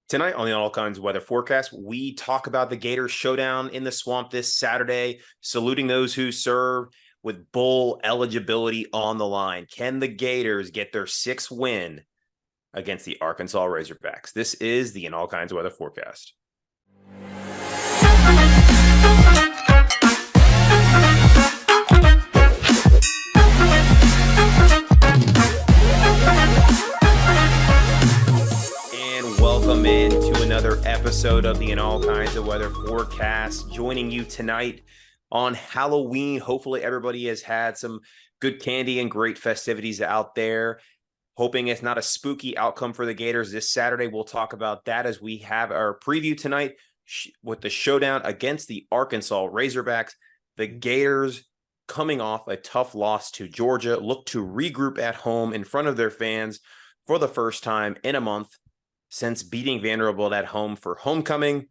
Tonight on the All Kinds of Weather Forecast, we talk about the Gators showdown in the swamp this Saturday, saluting those who serve with bowl eligibility on the line. Can the Gators get their sixth win against the Arkansas Razorbacks? This is the All Kinds of Weather Forecast. Welcome into another episode of the All Kinds of Weather Forecast. Joining you tonight on Halloween. Hopefully everybody has had some good candy and great festivities out there. Hoping it's not a spooky outcome for the Gators this Saturday. We'll talk about that as we have our preview tonight with the showdown against the Arkansas Razorbacks. The Gators, coming off a tough loss to Georgia, look to regroup at home in front of their fans for the first time in a month since beating Vanderbilt at home for homecoming.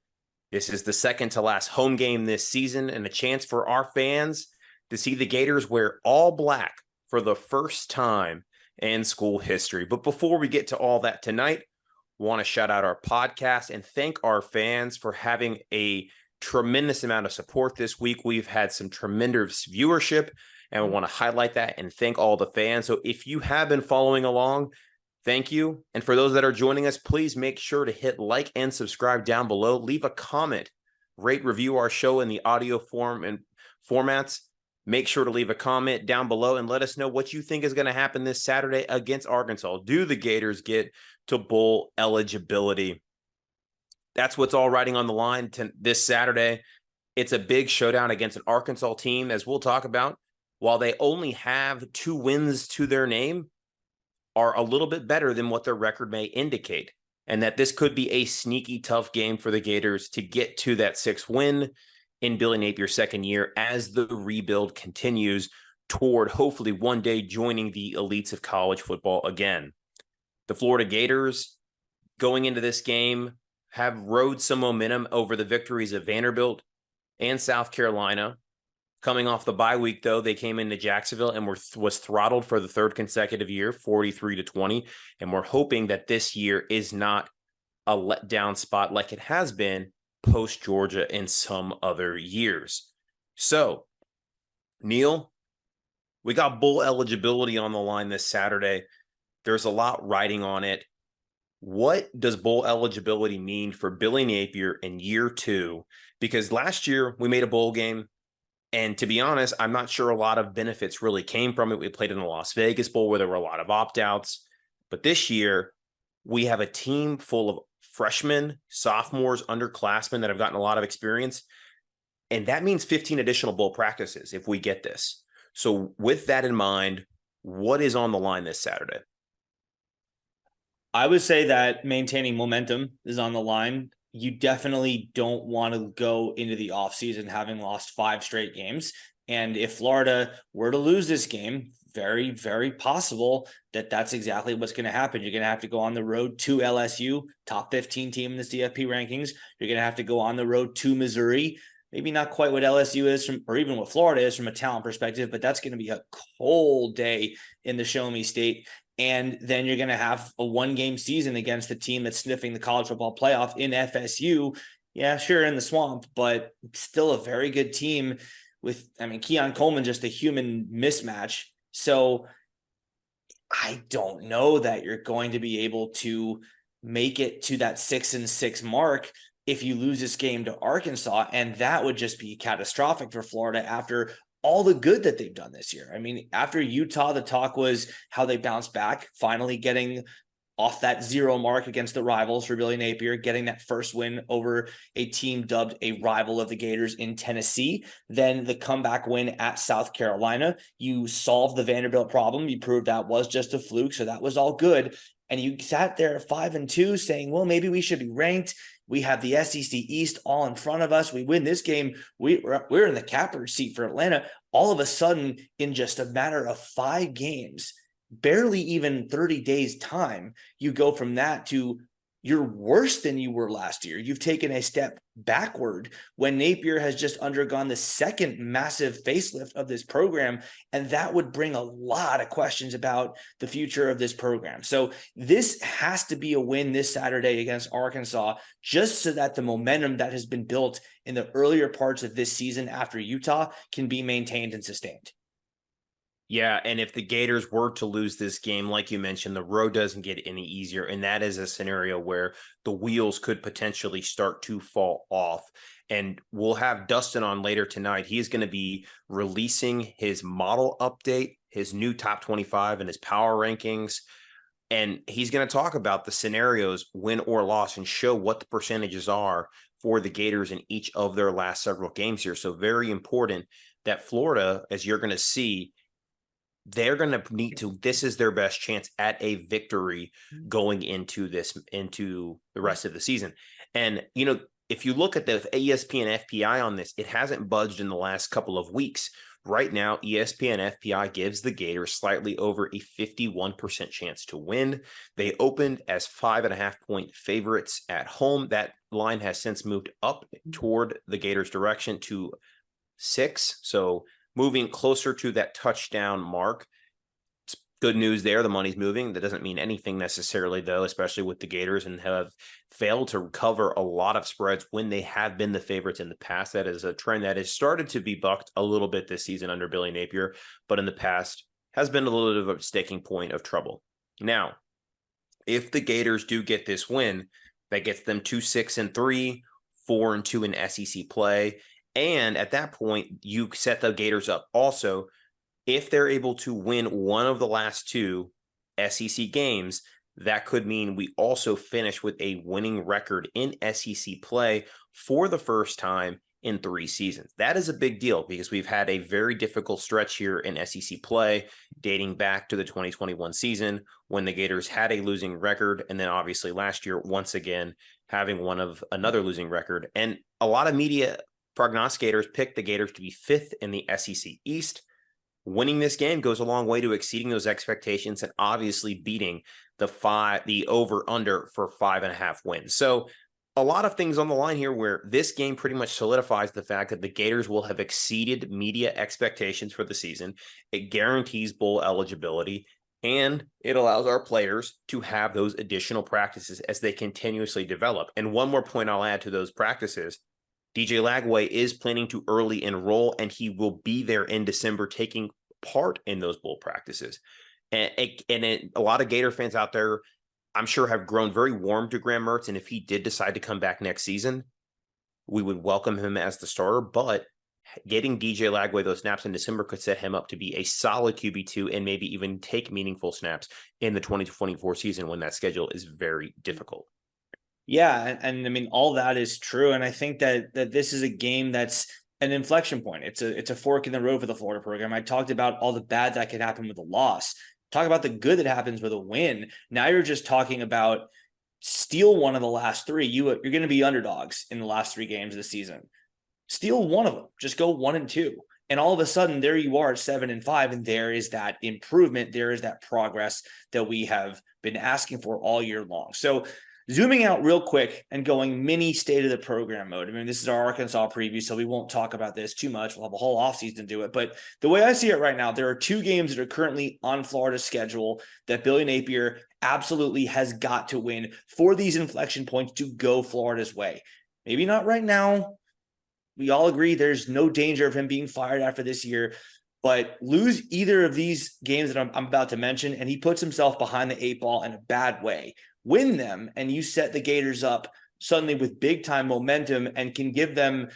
This is the second to last home game this season and a chance for our fans to see the Gators wear all black for the first time in school history. But before we get to all that tonight, I want to shout out our podcast and thank our fans for having a tremendous amount of support this week. We've had some tremendous viewership, and we want to highlight that and thank all the fans. So if you have been following along, thank you. And for those that are joining us, please make sure to hit like and subscribe down below. Leave a comment, rate, review our show in the audio form and formats. Make sure to leave a comment down below and let us know what you think is going to happen this Saturday against Arkansas. Do the Gators get to bowl eligibility? That's what's all riding on the line this Saturday. It's a big showdown against an Arkansas team, as we'll talk about. While they only have 2 wins to their name, are a little bit better than what their record may indicate, and that this could be a sneaky tough game for the Gators to get to that 6th win in Billy Napier's second year as the rebuild continues toward hopefully one day joining the elites of college football again. The Florida Gators, going into this game, have rode some momentum over the victories of Vanderbilt and South Carolina. Coming off the bye week, though, they came into Jacksonville and was throttled for the 3rd consecutive year, 43-20. And we're hoping that this year is not a letdown spot like it has been post-Georgia in some other years. So, Neil, we got bowl eligibility on the line this Saturday. There's a lot riding on it. What does bowl eligibility mean for Billy Napier in year 2? Because last year we made a bowl game. And to be honest, I'm not sure a lot of benefits really came from it. We played in the Las Vegas Bowl where there were a lot of opt-outs. But this year, we have a team full of freshmen, sophomores, underclassmen that have gotten a lot of experience. And that means 15 additional bowl practices if we get this. So with that in mind, what is on the line this Saturday? I would say that maintaining momentum is on the line. You definitely don't want to go into the offseason having lost 5 straight games. And if Florida were to lose this game, very, very possible that that's exactly what's going to happen. You're going to have to go on the road to LSU, top 15 team in the CFP rankings. You're going to have to go on the road to Missouri. Maybe not quite what LSU is or even what Florida is from a talent perspective, but that's going to be a cold day in the Show Me State. And then you're going to have a 1-game season against the team that's sniffing the college football playoff in FSU. Yeah, sure, in the swamp, but still a very good team with, Keon Coleman, just a human mismatch. So I don't know that you're going to be able to make it to that 6-6 mark if you lose this game to Arkansas. And that would just be catastrophic for Florida after all the good that they've done this year. After Utah, the talk was how they bounced back, finally getting off that 0 mark against the rivals for Billy Napier, getting that first win over a team dubbed a rival of the Gators in Tennessee. Then the comeback win at South Carolina. You solved the Vanderbilt problem. You proved that was just a fluke, so that was all good. And you sat there at 5-2 saying, well, maybe we should be ranked. We have the SEC East all in front of us. We win this game. We're in the captain's seat for Atlanta. All of a sudden, in just a matter of 5 games, barely even 30 days time, you go from that to you're worse than you were last year. You've taken a step backward when Napier has just undergone the second massive facelift of this program. And that would bring a lot of questions about the future of this program. So this has to be a win this Saturday against Arkansas, just so that the momentum that has been built in the earlier parts of this season after Utah can be maintained and sustained. Yeah, and if the Gators were to lose this game, like you mentioned, the road doesn't get any easier. And that is a scenario where the wheels could potentially start to fall off. And we'll have Dustin on later tonight. He's going to be releasing his model update, his new top 25 and his power rankings. And he's going to talk about the scenarios, win or loss, and show what the percentages are for the Gators in each of their last several games here. So very important that Florida, as you're going to see, they're going to need to, this is their best chance at a victory going into the rest of the season. And, you know, if you look at the ESPN FPI on this, it hasn't budged in the last couple of weeks. Right now, ESPN FPI gives the Gators slightly over a 51% chance to win. They opened as 5.5-point favorites at home. That line has since moved up toward the Gators' direction to 6. So moving closer to that touchdown mark. It's good news there. The money's moving. That doesn't mean anything necessarily, though, especially with the Gators, and have failed to recover a lot of spreads when they have been the favorites in the past. That is a trend that has started to be bucked a little bit this season under Billy Napier, but in the past has been a little bit of a sticking point of trouble. Now, if the Gators do get this win, that gets them to 6-3, 4-2 in SEC play. And at that point, you set the Gators up. Also, if they're able to win one of the last 2 SEC games, that could mean we also finish with a winning record in SEC play for the first time in 3 seasons. That is a big deal because we've had a very difficult stretch here in SEC play dating back to the 2021 season when the Gators had a losing record. And then obviously last year, once again, having another losing record. And a lot of media prognosticators picked the Gators to be 5th in the SEC East. Winning this game goes a long way to exceeding those expectations and obviously beating the over-under for 5.5 wins. So a lot of things on the line here where this game pretty much solidifies the fact that the Gators will have exceeded media expectations for the season. It guarantees bowl eligibility, and it allows our players to have those additional practices as they continuously develop. And one more point I'll add to those practices. DJ Lagway is planning to early enroll, and he will be there in December taking part in those bowl practices. And a lot of Gator fans out there, I'm sure, have grown very warm to Graham Mertz. And if he did decide to come back next season, we would welcome him as the starter. But getting DJ Lagway those snaps in December could set him up to be a solid QB2 and maybe even take meaningful snaps in the 2024 season when that schedule is very difficult. Yeah, and I mean, all that is true. And I think that this is a game that's an inflection point. It's a fork in the road for the Florida program. I talked about all the bad that could happen with a loss. Talk about the good that happens with a win. Now you're just talking about steal one of the last 3. You're going to be underdogs in the last 3 games of the season. Steal one of them. Just go 1-2. And all of a sudden, there you are at 7-5, and there is that improvement. There is that progress that we have been asking for all year long. So zooming out real quick and going mini state of the program mode. I mean, this is our Arkansas preview, so we won't talk about this too much. We'll have a whole offseason to do it. But the way I see it right now, there are 2 games that are currently on Florida's schedule that Billy Napier absolutely has got to win for these inflection points to go Florida's way. Maybe not right now. We all agree there's no danger of him being fired after this year. But lose either of these games that I'm about to mention, and he puts himself behind the 8 ball in a bad way. Win them, and you set the Gators up suddenly with big time momentum and can give them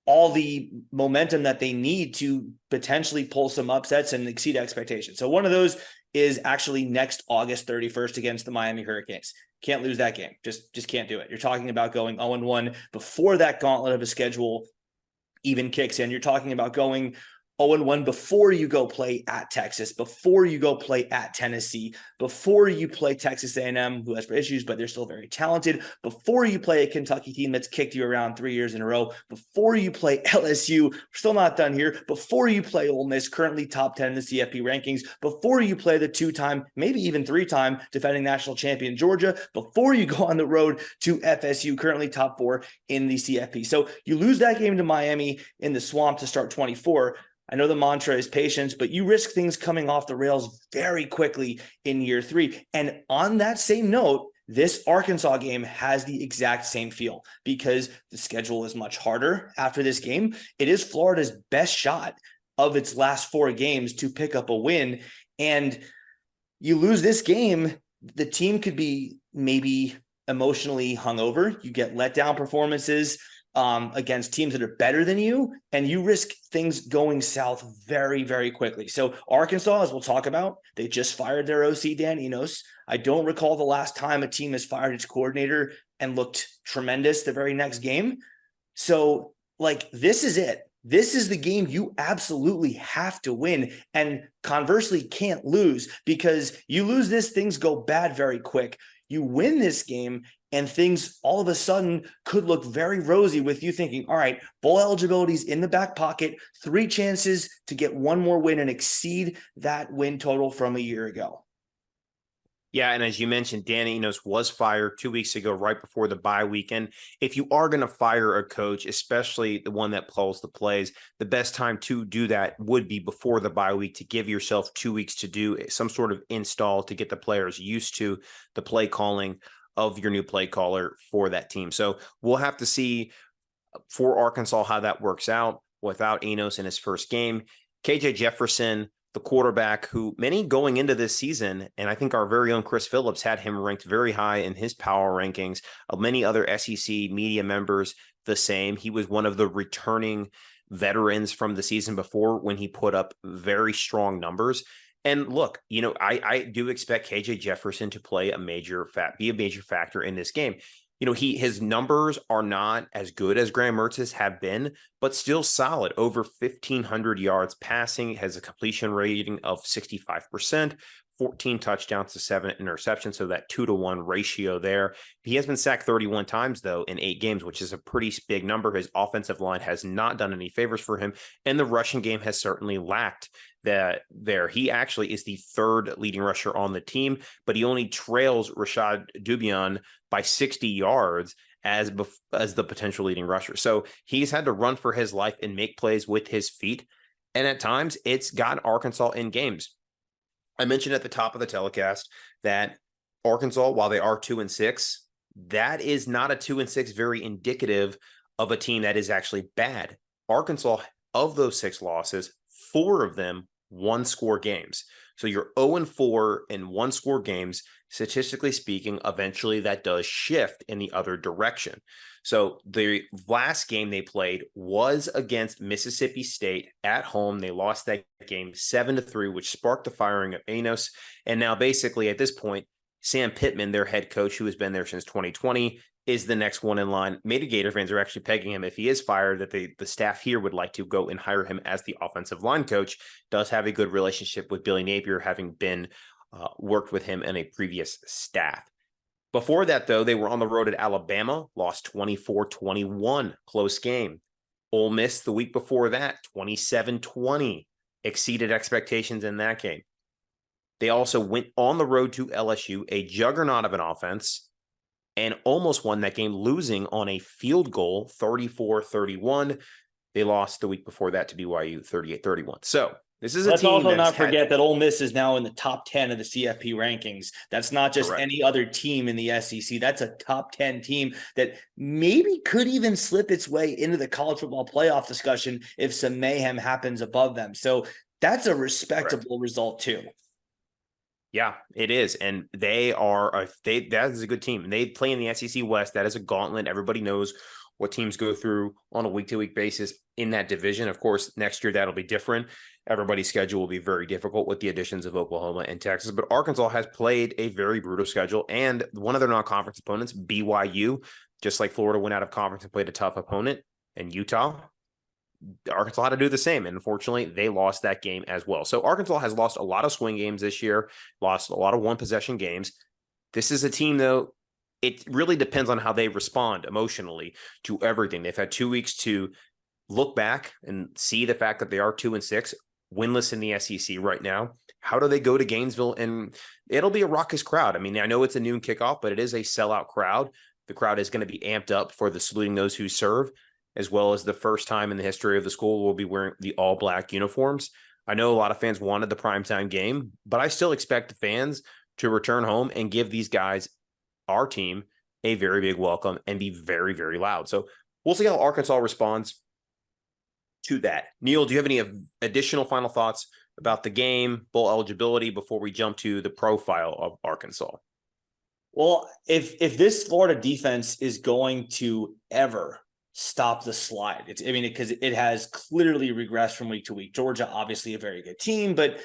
all the momentum that they need to potentially pull some upsets and exceed expectations. So one of those is actually next August 31st against the Miami Hurricanes. Can't lose that game. Just can't do it. You're talking about going 0-1 before that gauntlet of a schedule even kicks in. You're talking about going 0-1 before you go play at Texas, before you go play at Tennessee, before you play Texas A&M, who has issues, but they're still very talented, before you play a Kentucky team that's kicked you around 3 years in a row, before you play LSU, we're still not done here, before you play Ole Miss, currently top 10 in the CFP rankings, before you play the 2-time, maybe even 3-time defending national champion Georgia, before you go on the road to FSU, currently top 4 in the CFP. So you lose that game to Miami in the swamp to start 24. I know the mantra is patience, but you risk things coming off the rails very quickly in year 3. And on that same note, this Arkansas game has the exact same feel because the schedule is much harder after this game. It is Florida's best shot of its last 4 games to pick up a win. And you lose this game, the team could be maybe emotionally hungover. You get letdown performances against teams that are better than you, and you risk things going south very, very quickly. So Arkansas, as we'll talk about, they just fired their OC, Dan Enos. I don't recall the last time a team has fired its coordinator and looked tremendous the very next game. So, like, this is it. This is the game you absolutely have to win, and conversely can't lose, because you lose this, things go bad very quick. You win this game, and things all of a sudden could look very rosy with you thinking, all right, bowl eligibility is in the back pocket, 3 chances to get one more win and exceed that win total from a year ago. Yeah, and as you mentioned, Dan Enos was fired 2 weeks ago, right before the bye weekend. If you are going to fire a coach, especially the one that calls the plays, the best time to do that would be before the bye week, to give yourself 2 weeks to do some sort of install to get the players used to the play calling of your new play caller for that team. So we'll have to see for Arkansas how that works out without Enos in his first game. KJ Jefferson, the quarterback who many going into this season, and I think our very own Chris Phillips had him ranked very high in his power rankings. Many other SEC media members the same. He was one of the returning veterans from the season before when he put up very strong numbers. And look, I do expect KJ Jefferson to play be a major factor in this game. His numbers are not as good as Graham Mertz's have been, but still solid. Over 1,500 yards passing, has a completion rating of 65%, 14 touchdowns to 7 interceptions. So that 2-to-1 ratio there. He has been sacked 31 times, though, in 8 games, which is a pretty big number. His offensive line has not done any favors for him, and the rushing game has certainly lacked that there. He actually is the 3rd leading rusher on the team, but he only trails Rashad Dubion by 60 yards as the potential leading rusher. So he's had to run for his life and make plays with his feet. And at times it's gotten Arkansas in games. I mentioned at the top of the telecast that Arkansas, while they are 2-6, that is not a 2-6 very indicative of a team that is actually bad. Arkansas, of those 6 losses, 4 of them 1-score games. So you're 0-4 in 1-score games. Statistically speaking, eventually that does shift in the other direction. So the last game they played was against Mississippi State at home. They lost that game 7-3, which sparked the firing of Enos. And now basically at this point, Sam Pittman, their head coach, who has been there since 2020, is the next one in line. Maybe Gator fans are actually pegging him, if he is fired, that the staff here would like to go and hire him as the offensive line coach. Does have a good relationship with Billy Napier, having been worked with him in a previous staff. Before that, though, they were on the road at Alabama, lost 24-21, close game. Ole Miss the week before that, 27-20, exceeded expectations in that game. They also went on the road to LSU, a juggernaut of an offense, and almost won that game, losing on a field goal, 34-31. They lost the week before that to BYU, 38-31. So this is a team. Let's also not forget that Ole Miss is now in the top 10 of the CFP rankings. That's not just Correct. Any other team in the SEC. That's a top 10 team that maybe could even slip its way into the college football playoff discussion if some mayhem happens above them. So that's a respectable result too. Yeah, it is. And that is a good team. And they play in the SEC West. That is a gauntlet. Everybody knows what teams go through on a week-to-week basis in that division. Of course, next year that'll be different. Everybody's schedule will be very difficult with the additions of Oklahoma and Texas. But Arkansas has played a very brutal schedule. And one of their non-conference opponents, BYU, just like Florida went out of conference and played a tough opponent, and Utah, Arkansas had to do the same. And unfortunately, they lost that game as well. So Arkansas has lost a lot of swing games this year, lost a lot of one possession games. This is a team, though, it really depends on how they respond emotionally to everything. They've had 2 weeks to look back and see the fact that they are 2-6, winless in the SEC right now. How do they go to Gainesville? And it'll be a raucous crowd. I mean, I know it's a noon kickoff, but it is a sellout crowd. The crowd is going to be amped up for the saluting those who serve, as well as the first time in the history of the school will be wearing the all black uniforms. I know a lot of fans wanted the primetime game, but I still expect the fans to return home and give these guys, our team, a very big welcome and be very, very loud. So we'll see how Arkansas responds to that. Neil, do you have any additional final thoughts about the game, bowl eligibility, before we jump to the profile of Arkansas? Well, if this Florida defense is going to ever stop the slide, because it has clearly regressed from week to week. Georgia, obviously a very good team, but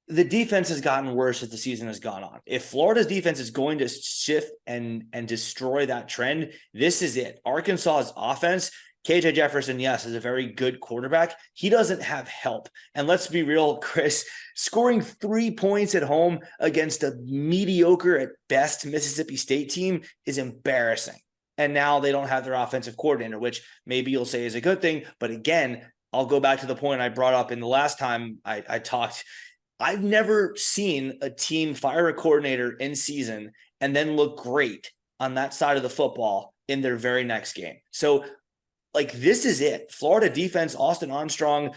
the defense has gotten worse as the season has gone on. If Florida's defense is going to shift and destroy that trend, this is it. Arkansas's offense, KJ Jefferson, yes, is a very good quarterback. He doesn't have help. And let's be real, Chris, scoring 3 points at home against a mediocre at best Mississippi State team is embarrassing. And now they don't have their offensive coordinator, which maybe you'll say is a good thing. But again, I'll go back to the point I brought up in the last time I talked. I've never seen a team fire a coordinator in season and then look great on that side of the football in their very next game. So, this is it. Florida defense, Austin Armstrong,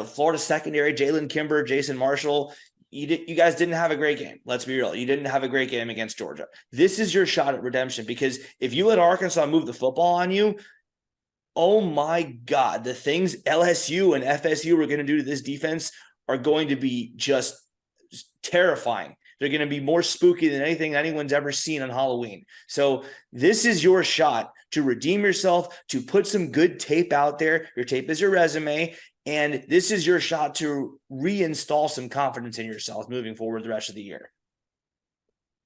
Florida secondary, Jalen Kimber, Jason Marshall. You guys didn't have a great game. Let's be real. You didn't have a great game against Georgia. This is your shot at redemption, because if you let Arkansas move the football on you, oh my God, the things LSU and FSU are going to do to this defense are going to be just terrifying. They're going to be more spooky than anything anyone's ever seen on Halloween. So this is your shot to redeem yourself, to put some good tape out there. Your tape is your resume. And this is your shot to reinstall some confidence in yourself moving forward the rest of the year.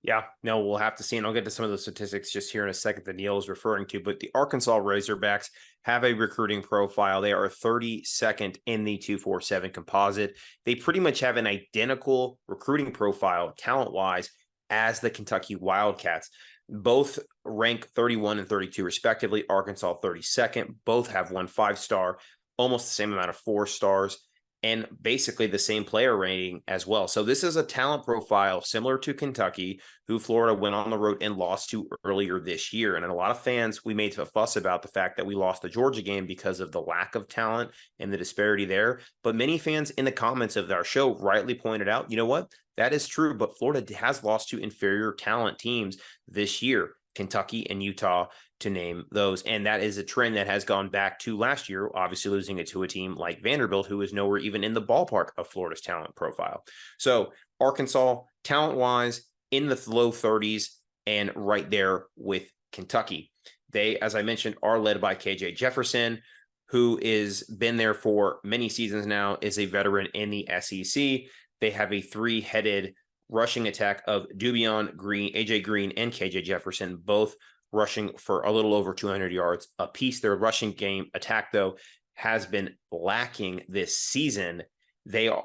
Yeah, no, we'll have to see. And I'll get to some of those statistics just here in a second that Neil is referring to. But the Arkansas Razorbacks have a recruiting profile. They are 32nd in the 247 composite. They pretty much have an identical recruiting profile, talent-wise, as the Kentucky Wildcats. Both rank 31 and 32, respectively. Arkansas 32nd. Both have 1 5-star, almost the same amount of 4 stars, and basically the same player rating as well. So this is a talent profile similar to Kentucky, who Florida went on the road and lost to earlier this year. And a lot of fans, we made a fuss about the fact that we lost the Georgia game because of the lack of talent and the disparity there. But many fans in the comments of our show rightly pointed out, you know what? That is true, but Florida has lost to inferior talent teams this year, Kentucky and Utah, to name those. And that is a trend that has gone back to last year, obviously losing it to a team like Vanderbilt, who is nowhere even in the ballpark of Florida's talent profile. So Arkansas, talent-wise, in the low 30s and right there with Kentucky. They, as I mentioned, are led by KJ Jefferson, who is been there for many seasons now, is a veteran in the SEC. They have a 3-headed rushing attack of Dubion Green, AJ Green, and KJ Jefferson, both rushing for a little over 200 yards apiece. Their rushing game attack, though, has been lacking this season. They are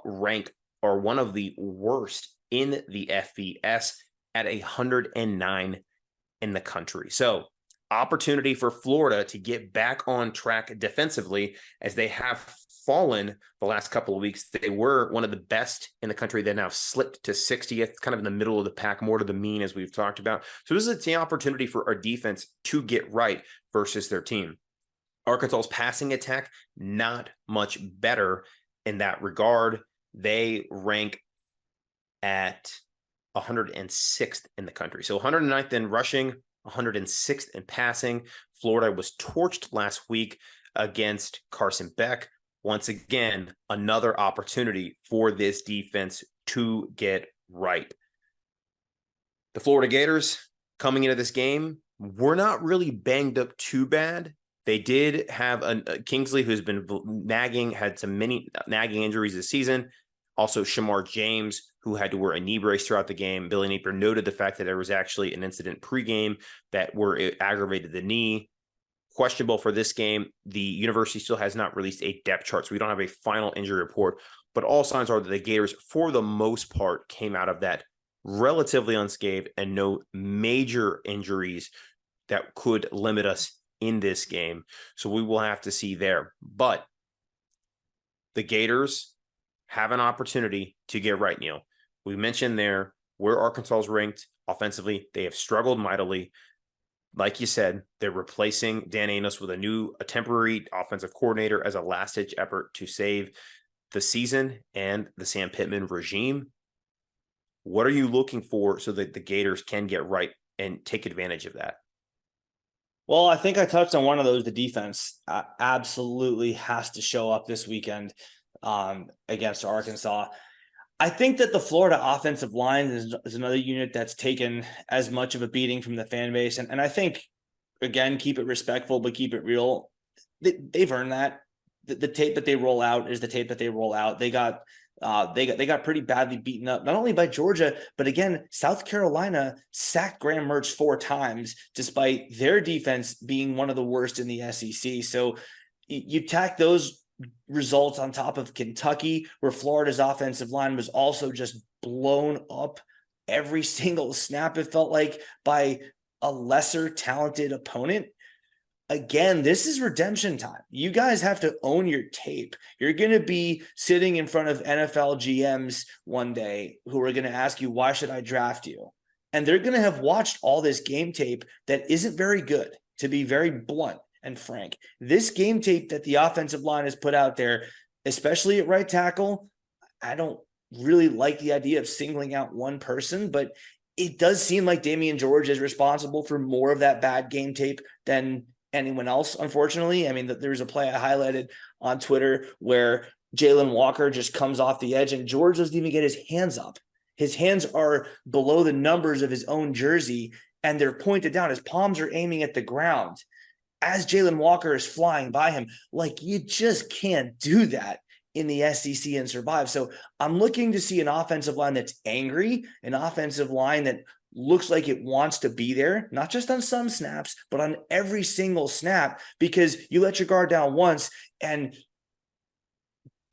one of the worst in the FBS at 109 in the country. So opportunity for Florida to get back on track defensively, as they have fallen the last couple of weeks. They were one of the best in the country. They now slipped to 60th, kind of in the middle of the pack, more to the mean, as we've talked about. So this is an opportunity for our defense to get right versus their team. Arkansas's passing attack, not much better in that regard. They rank at 106th in the country. So 109th in rushing, 106th in passing. Florida was torched last week against Carson Beck. Once again, another opportunity for this defense to get right. The Florida Gators, coming into this game, were not really banged up too bad. They did have a Kingsley, who's been had some many nagging injuries this season. Also, Shamar James, who had to wear a knee brace throughout the game. Billy Napier noted the fact that there was actually an incident pregame that aggravated the knee. questionable for this game. The university still has not released a depth chart, so we don't have a final injury report. But all signs are that the Gators, for the most part, came out of that relatively unscathed and no major injuries that could limit us in this game. So we will have to see there. But the Gators have an opportunity to get right, Neil. We mentioned there where Arkansas is ranked offensively. They have struggled mightily. Like you said, they're replacing Dan Enos with a temporary offensive coordinator as a last-ditch effort to save the season and the Sam Pittman regime. What are you looking for so that the Gators can get right and take advantage of that? Well, I think I touched on one of those. The defense absolutely has to show up this weekend against Arkansas. I think that the Florida offensive line is another unit that's taken as much of a beating from the fan base. And I think, again, keep it respectful, but keep it real. They've earned that. The tape that they roll out is the tape that they roll out. They got pretty badly beaten up, not only by Georgia, but again, South Carolina sacked Graham Mertz 4 times, despite their defense being one of the worst in the SEC. So you tack those results on top of Kentucky, where Florida's offensive line was also just blown up every single snap, it felt like, by a lesser talented opponent. Again, this is redemption time. You guys have to own your tape. You're going to be sitting in front of NFL GMs one day who are going to ask you, why should I draft you? And they're going to have watched all this game tape that isn't very good, to be very blunt and frank. This game tape that the offensive line has put out there, especially at right tackle, I don't really like the idea of singling out one person, but it does seem like Damian George is responsible for more of that bad game tape than anyone else, unfortunately. I mean, there's a play I highlighted on Twitter where Jalen Walker just comes off the edge and George doesn't even get his hands up. His hands are below the numbers of his own jersey and they're pointed down. His palms are aiming at the ground as Jalen Walker is flying by him. Like, you just can't do that in the SEC and survive. So I'm looking to see an offensive line that's angry, an offensive line that looks like it wants to be there, not just on some snaps, but on every single snap, because you let your guard down once and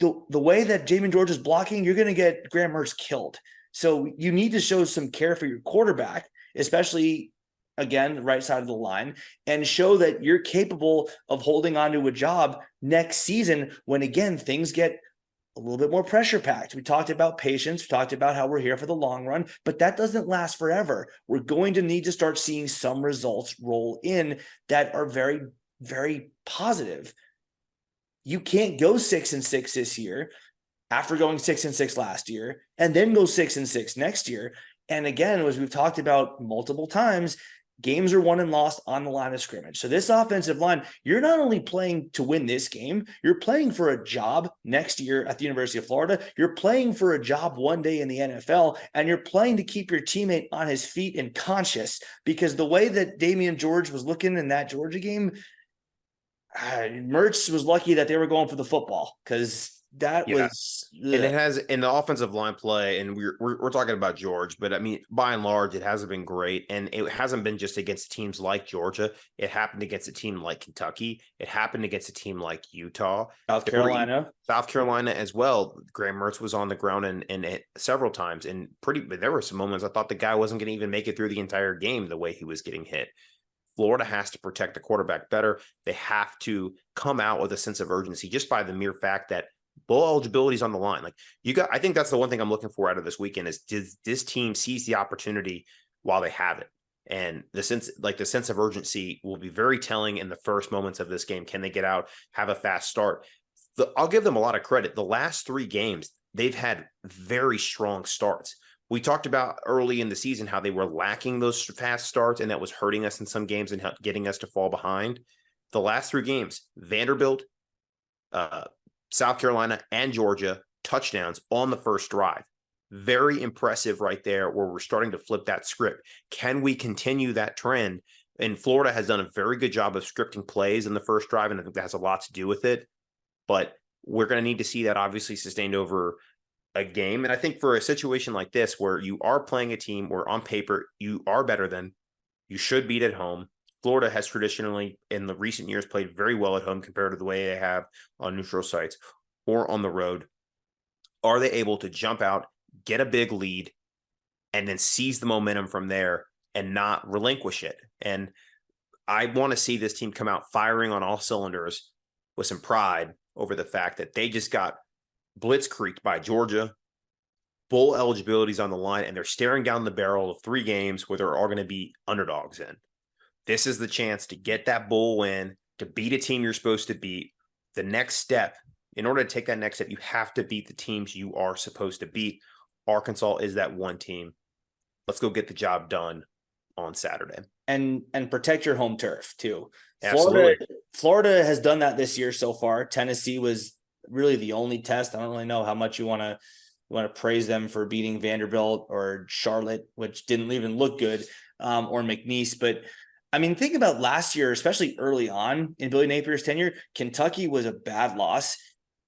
the way that Jamin George is blocking, you're going to get Graham Mertz killed. So you need to show some care for your quarterback, especially, again, the right side of the line, and show that you're capable of holding on to a job next season when, again, things get a little bit more pressure packed. We talked about patience. We talked about how we're here for the long run, but that doesn't last forever. We're going to need to start seeing some results roll in that are very, very positive. You can't go 6-6 this year after going 6-6 last year and then go 6-6 next year. And again, as we've talked about multiple times, games are won and lost on the line of scrimmage. So this offensive line, you're not only playing to win this game, you're playing for a job next year at the University of Florida. You're playing for a job one day in the NFL, and you're playing to keep your teammate on his feet and conscious, because the way that Damian George was looking in that Georgia game, Mertz was lucky that they were going for the football, because that was, and it has in the offensive line play, and we're talking about George, but I mean, by and large, it hasn't been great, and it hasn't been just against teams like Georgia. It happened against a team like Kentucky. It happened against a team like Utah, South Carolina as well. Graham Mertz was on the ground and several times, and there were some moments I thought the guy wasn't going to even make it through the entire game the way he was getting hit. Florida has to protect the quarterback better. They have to come out with a sense of urgency just by the mere fact that bowl eligibility is on the line. Like, I think that's the one thing I'm looking for out of this weekend is, does this team seize the opportunity while they have it? And the sense of urgency will be very telling in the first moments of this game. Can they get out, have a fast start? I'll give them a lot of credit. The last 3 games, they've had very strong starts. We talked about early in the season how they were lacking those fast starts, and that was hurting us in some games and getting us to fall behind. The last 3 games, Vanderbilt, South Carolina, and Georgia, touchdowns on the first drive. Very impressive right there, where we're starting to flip that script. Can we continue that trend? And Florida has done a very good job of scripting plays in the first drive, and I think that has a lot to do with it. But we're going to need to see that obviously sustained over a game. And I think for a situation like this, where you are playing a team where on paper you are better than, you should beat at home, Florida has traditionally in the recent years played very well at home compared to the way they have on neutral sites or on the road. Are they able to jump out, get a big lead, and then seize the momentum from there and not relinquish it? And I want to see this team come out firing on all cylinders with some pride over the fact that they just got blitzkrieged by Georgia. Bowl eligibility is on the line, and they're staring down the barrel of 3 games where they're all going to be underdogs in. This is the chance to get that bowl win, to beat a team you're supposed to beat. The next step, in order to take that next step, you have to beat the teams you are supposed to beat. Arkansas is that one team. Let's go get the job done on Saturday. And protect your home turf too. Absolutely. Florida has done that this year so far. Tennessee was really the only test. I don't really know how much you want to praise them for beating Vanderbilt or Charlotte, which didn't even look good, or McNeese. But I mean, think about last year, especially early on in Billy Napier's tenure. Kentucky was a bad loss.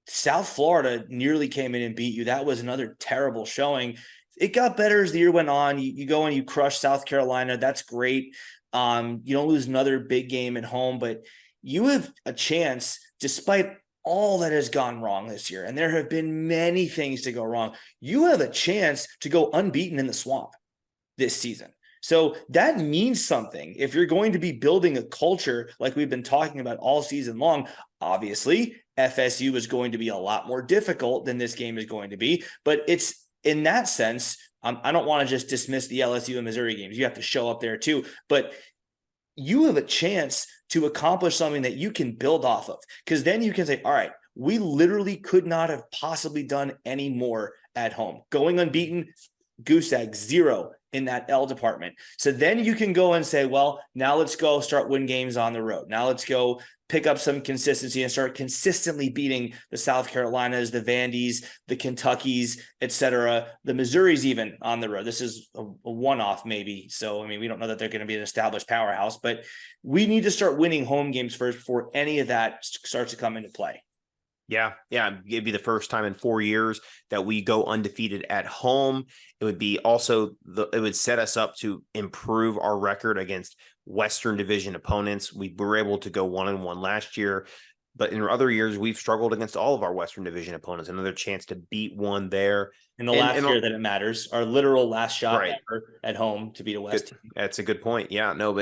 South Florida nearly came in and beat you. That was another terrible showing. It got better as the year went on. You go and you crush South Carolina. That's great. You don't lose another big game at home, but you have a chance, despite all that has gone wrong this year, and there have been many things to go wrong. You have a chance to go unbeaten in the swamp this season. So that means something. If you're going to be building a culture like we've been talking about all season long, obviously FSU is going to be a lot more difficult than this game is going to be, but it's in that sense, I don't want to just dismiss the LSU and Missouri games. You have to show up there too, but you have a chance to accomplish something that you can build off of, because then you can say, all right, we literally could not have possibly done any more at home. Going unbeaten, goose egg, 0 in that L department. So then you can go and say, well, now let's go start win games on the road. Now let's go pick up some consistency and start consistently beating the South Carolinas, the Vandies, the Kentuckys, etc., the Missouris even on the road. This is a one-off maybe. So, I mean, we don't know that they're going to be an established powerhouse, but we need to start winning home games first before any of that starts to come into play. Yeah. It'd be the first time in 4 years that we go undefeated at home. It would be also it would set us up to improve our record against Western Division opponents. We were able to go 1-1 last year, but in other years we've struggled against all of our Western Division opponents. Another chance to beat one there. In the last year that it matters, our literal last shot right. ever at home to beat a West team. That's a good point. Yeah, no,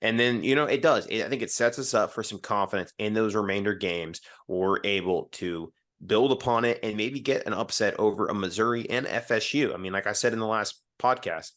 and then, it does. I think it sets us up for some confidence in those remainder games. We're able to build upon it and maybe get an upset over a Missouri and FSU. I mean, like I said in the last podcast,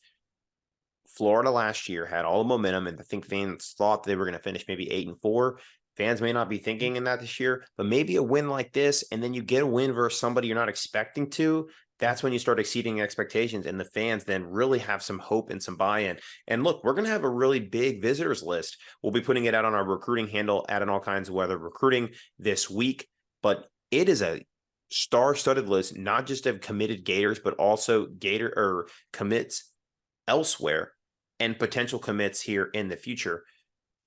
Florida last year had all the momentum, and I think fans thought they were going to finish maybe 8-4. Fans may not be thinking in that this year, but maybe a win like this, and then you get a win versus somebody you're not expecting to. That's when you start exceeding expectations, and the fans then really have some hope and some buy-in. And look, we're going to have a really big visitors list. We'll be putting it out on our recruiting handle at an all kinds of weather recruiting this week, but it is a star-studded list, not just of committed Gators, but also commits elsewhere and potential commits here in the future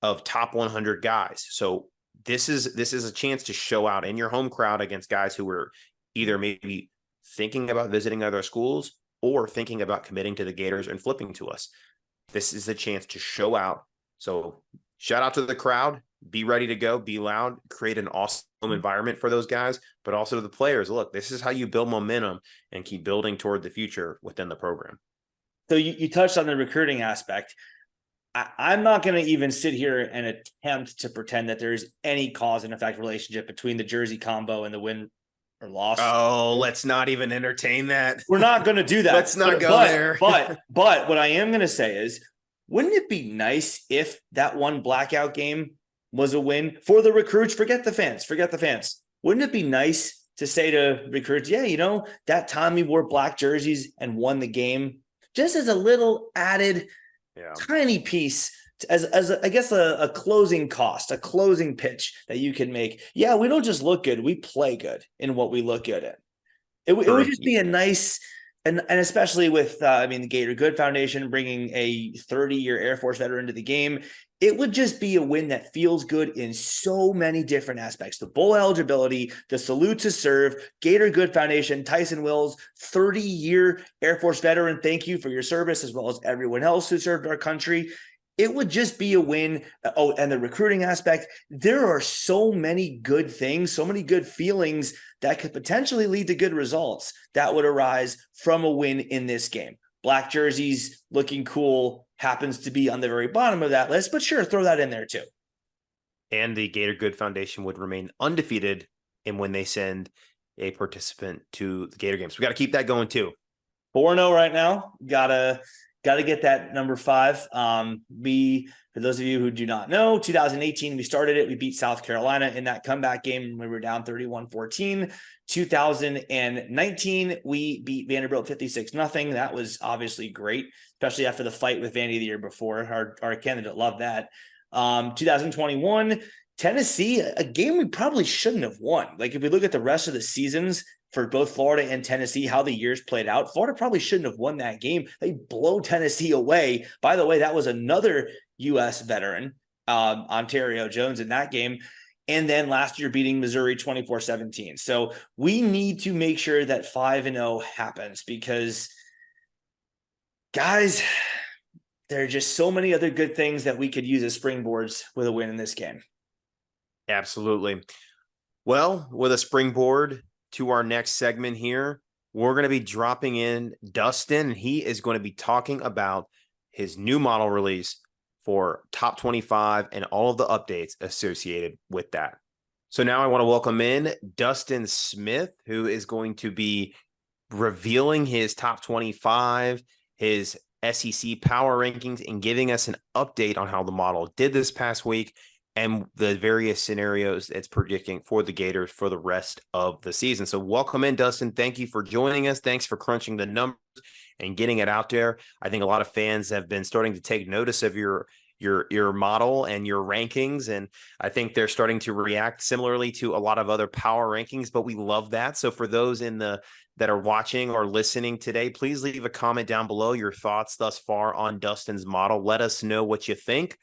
of top 100 guys. So this is a chance to show out in your home crowd against guys who were either maybe thinking about visiting other schools or thinking about committing to the Gators and flipping to us. This is the chance to show out. So shout out to the crowd, be ready to go, be loud, create an awesome environment for those guys, but also to the players. Look, this is how you build momentum and keep building toward the future within the program. So you touched on the recruiting aspect. I'm not going to even sit here and attempt to pretend that there's any cause and effect relationship between the jersey combo and the win or loss. Oh, let's not even entertain that. We're not going to do that. Let's not go there. but what I am going to say is, wouldn't it be nice if that one blackout game was a win for the recruits? Forget the fans. Wouldn't it be nice to say to recruits, yeah, that time we wore black jerseys and won the game, just as a little added tiny piece as I guess a closing cost, a closing pitch that you can make. Yeah, we don't just look good, we play good in what we look good at. It would just be a nice, and especially with the Gator Good Foundation bringing a 30-year Air Force veteran to the game, it would just be a win that feels good in so many different aspects. The bowl eligibility, the salute to serve, Gator Good Foundation, Tyson Wills, 30-year Air Force veteran, thank you for your service, as well as everyone else who served our country. it would just be a win. Oh, and the recruiting aspect, there are so many good things, so many good feelings that could potentially lead to good results that would arise from a win in this game. Black jerseys looking cool happens to be on the very bottom of that list, but sure, throw that in there too. And the Gator Good Foundation would remain undefeated in when they send a participant to the Gator games. We got to keep that going too. 4-0 right now. Gotta get that number 5. For those of you who do not know, 2018, we started it. We beat South Carolina in that comeback game. We were down 31-14. 2019, we beat Vanderbilt 56-0. That was obviously great, especially after the fight with Vandy the year before. Our candidate loved that. 2021, Tennessee, a game we probably shouldn't have won. Like if we look at the rest of the seasons for both Florida and Tennessee, how the years played out, Florida probably shouldn't have won that game. They blow Tennessee away. By the way, that was another U.S. veteran, Ontario Jones, in that game. And then last year beating Missouri 24-17. So we need to make sure that 5-0 happens because, guys, there are just so many other good things that we could use as springboards with a win in this game. Absolutely. Well, with a springboard to our next segment here, we're going to be dropping in Dustin. He is going to be talking about his new model release for top 25 and all of the updates associated with that. So now I want to welcome in Dustin Smith, who is going to be revealing his top 25, his SEC power rankings, and giving us an update on how the model did this past week and the various scenarios it's predicting for the Gators for the rest of the season. So welcome in, Dustin. Thank you for joining us. Thanks for crunching the numbers and getting it out there. I think a lot of fans have been starting to take notice of your model and your rankings, and I think they're starting to react similarly to a lot of other power rankings, but we love that. So for those that are watching or listening today, please leave a comment down below, your thoughts thus far on Dustin's model. Let us know what you think,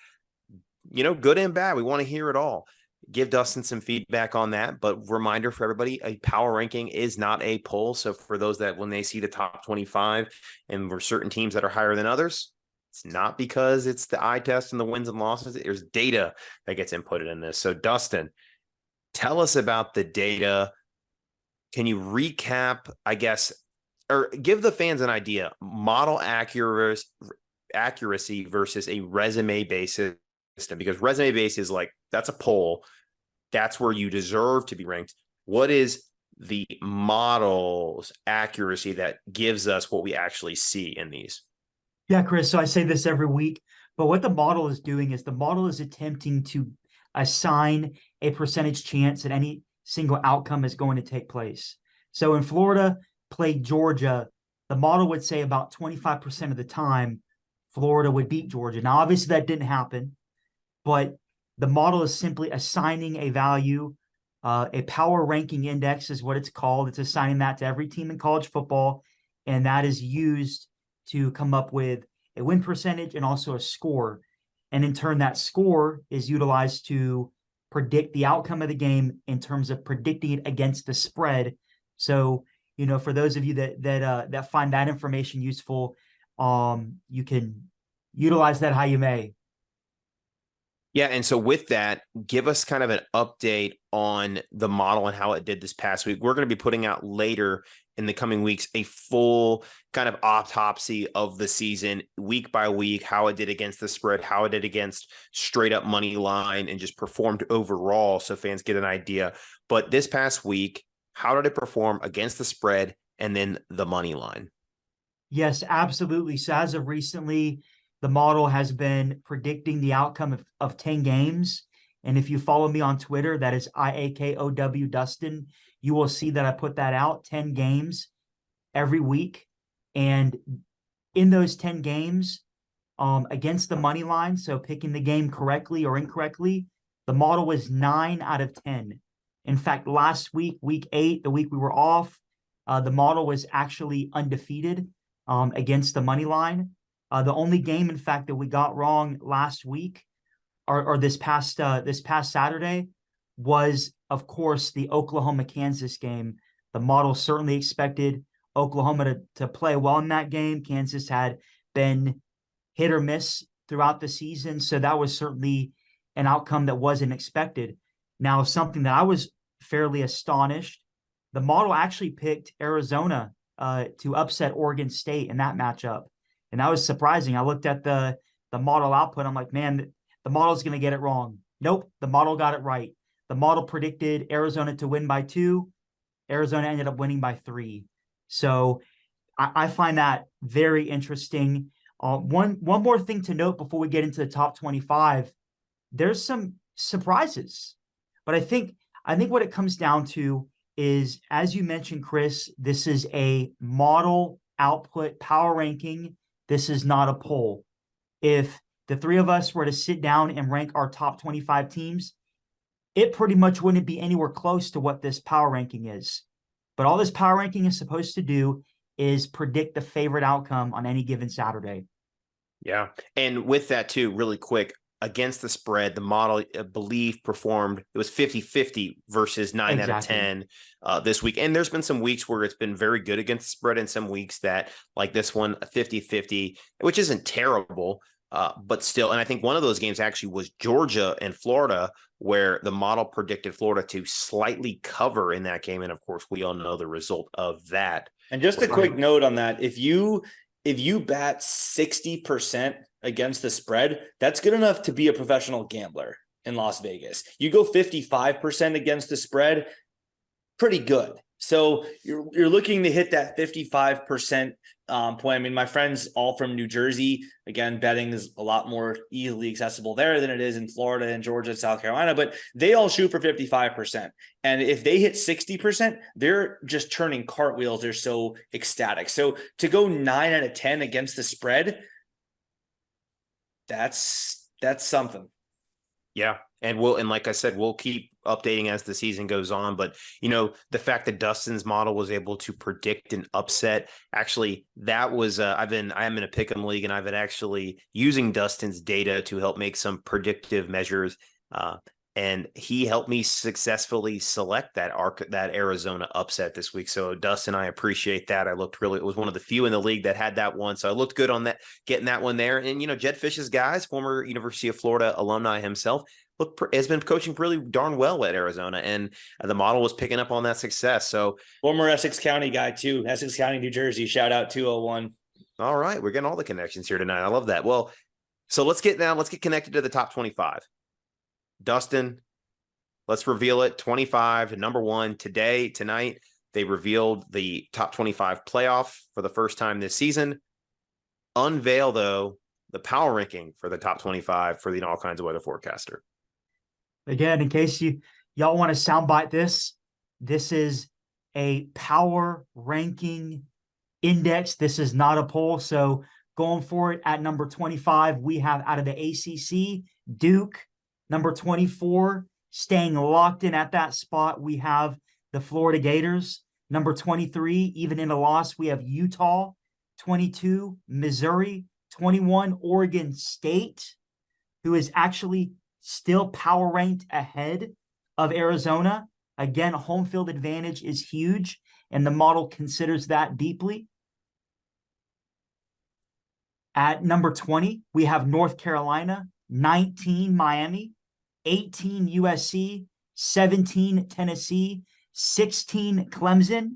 good and bad. We want to hear it all. Give Dustin some feedback on that. But reminder for everybody, a power ranking is not a poll. So for those that when they see the top 25 and for certain teams that are higher than others, it's not because it's the eye test and the wins and losses. There's data that gets inputted in this. So Dustin, tell us about the data. Can you recap, I guess, or give the fans an idea, model accuracy versus a resume basis system? Because resume base is like, that's a poll. That's where you deserve to be ranked. What is the model's accuracy that gives us what we actually see in these? Yeah, Chris. So I say this every week, but what the model is doing is the model is attempting to assign a percentage chance that any single outcome is going to take place. So in Florida played Georgia, the model would say about 25% of the time Florida would beat Georgia. Now, obviously that didn't happen, but the model is simply assigning a value. A power ranking index is what it's called. It's assigning that to every team in college football, and that is used to come up with a win percentage and also a score. And in turn, that score is utilized to predict the outcome of the game in terms of predicting it against the spread. So, for those of you that find that information useful, you can utilize that how you may. Yeah, and so with that, give us kind of an update on the model and how it did this past week. We're going to be putting out later in the coming weeks a full kind of autopsy of the season, week by week, how it did against the spread, how it did against straight up money line, and just performed overall so fans get an idea. But this past week, how did it perform against the spread and then the money line? Yes, absolutely. So as of recently, the model has been predicting the outcome of 10 games. And if you follow me on Twitter, that is IAKOW Dustin, you will see that I put that out 10 games every week. And in those 10 games, against the money line, so picking the game correctly or incorrectly, the model was 9 out of 10. In fact, last week, week 8, the week we were off, the model was actually undefeated against the money line. The only game, in fact, that we got wrong last week or this past Saturday was, of course, the Oklahoma-Kansas game. The model certainly expected Oklahoma to play well in that game. Kansas had been hit or miss throughout the season. So that was certainly an outcome that wasn't expected. Now, something that I was fairly astonished, the model actually picked Arizona to upset Oregon State in that matchup. And that was surprising. I looked at the model output. I'm like, man, the model's going to get it wrong. Nope, the model got it right. The model predicted Arizona to win by 2. Arizona ended up winning by 3. So I find that very interesting. One more thing to note before we get into the top 25, there's some surprises. But I think what it comes down to is, as you mentioned, Chris, this is a model output power ranking. This is not a poll. If the three of us were to sit down and rank our top 25 teams, it pretty much wouldn't be anywhere close to what this power ranking is. But all this power ranking is supposed to do is predict the favorite outcome on any given Saturday. Yeah. And with that too, really quick, against the spread, the model, I believe, performed, it was 50-50 versus 9 out of 10 this week. And there's been some weeks where it's been very good against the spread, and some weeks that, like this one, 50-50, which isn't terrible, but still. And I think one of those games actually was Georgia and Florida, where the model predicted Florida to slightly cover in that game. And of course, we all know the result of that. And just a quick note on that, if you bat 60% against the spread, that's good enough to be a professional gambler in Las Vegas. You go 55% against the spread, pretty good. So you're looking to hit that 55% point. I mean, my friends all from New Jersey, again, betting is a lot more easily accessible there than it is in Florida and Georgia and South Carolina, but they all shoot for 55%. And if they hit 60%, they're just turning cartwheels. They're so ecstatic. So to go 9 out of 10 against the spread, that's something. Yeah. And like I said, we'll keep updating as the season goes on. But, the fact that Dustin's model was able to predict an upset, actually, that was, I am in a pick'em league, and I've been actually using Dustin's data to help make some predictive measures. And he helped me successfully select that Arizona upset this week. So Dustin, I appreciate that. it was one of the few in the league that had that one. So I looked good on that, getting that one there. And, Jed Fish's guys, former University of Florida alumni himself, has been coaching really darn well at Arizona. And the model was picking up on that success. So former Essex County guy too, Essex County, New Jersey, shout out 201. All right. We're getting all the connections here tonight. I love that. Well, so let's get connected to the top 25. Dustin, let's reveal it. 25, number 1 tonight. They revealed the top 25 playoff for the first time this season. Unveil, though, the power ranking for the top 25 for the All Kinds of Weather forecaster. Again, in case y'all want to soundbite this is a power ranking index. This is not a poll. So going for it at number 25, we have out of the ACC, Duke. Number 24, staying locked in at that spot, we have the Florida Gators. Number 23, even in a loss, we have Utah. 22, Missouri. 21, Oregon State, who is actually still power ranked ahead of Arizona. Again, home field advantage is huge, and the model considers that deeply. At number 20, we have North Carolina. 19, Miami. 18, USC, 17, Tennessee, 16, Clemson.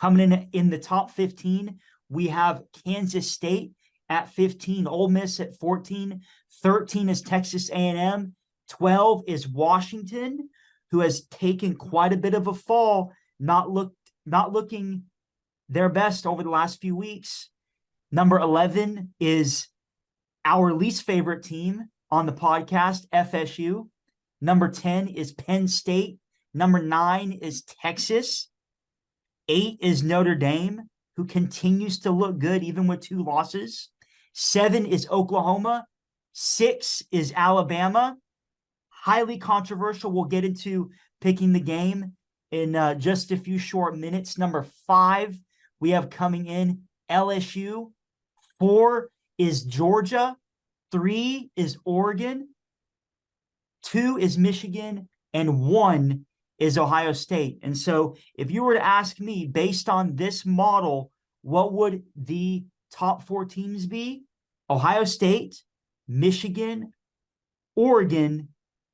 Coming in the top 15, we have Kansas State at 15, Ole Miss at 14, 13 is Texas A&M, 12 is Washington, who has taken quite a bit of a fall, not looking their best over the last few weeks. Number 11 is our least favorite team on the podcast, FSU. Number 10 is Penn State. Number 9 is Texas. 8 is Notre Dame, who continues to look good even with 2 losses. 7 is Oklahoma. 6 is Alabama. Highly controversial. We'll get into picking the game in just a few short minutes. Number 5, we have coming in LSU. 4 is Georgia. 3 is Oregon, 2 is Michigan, and 1 is Ohio State. And so if you were to ask me, based on this model, what would the top 4 teams be? Ohio State, Michigan, Oregon,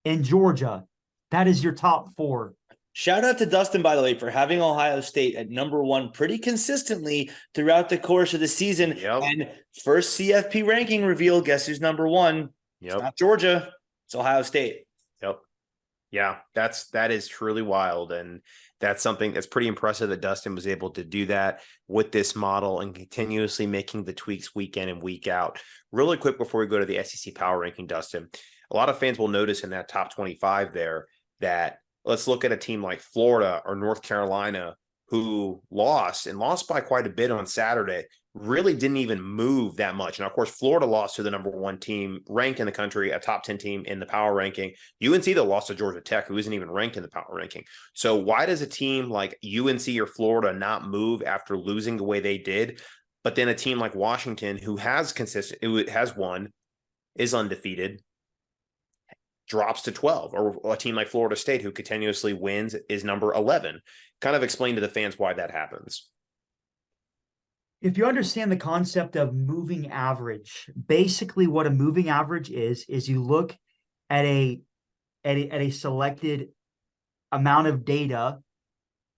and Georgia. That is your top 4. Shout out to Dustin, by the way, for having Ohio State at number 1 pretty consistently throughout the course of the season. Yep. And first CFP ranking reveal, guess who's number 1? Yep. It's not Georgia, it's Ohio State. Yep. Yeah, that is truly wild. And that's something that's pretty impressive that Dustin was able to do that with this model and continuously making the tweaks week in and week out. Really quick before we go to the SEC power ranking, Dustin, a lot of fans will notice in that top 25 there that let's look at a team like Florida or North Carolina who lost by quite a bit on Saturday, really didn't even move that much. Now, of course, Florida lost to the number 1 team ranked in the country, a top 10 team in the power ranking. UNC, though, lost to Georgia Tech, who isn't even ranked in the power ranking. So why does a team like UNC or Florida not move after losing the way they did? But then a team like Washington, who has won, is undefeated, drops to 12, or a team like Florida State, who continuously wins, is number 11. Kind of explain to the fans why that happens. If you understand the concept of moving average, basically what a moving average is you look at a selected amount of data,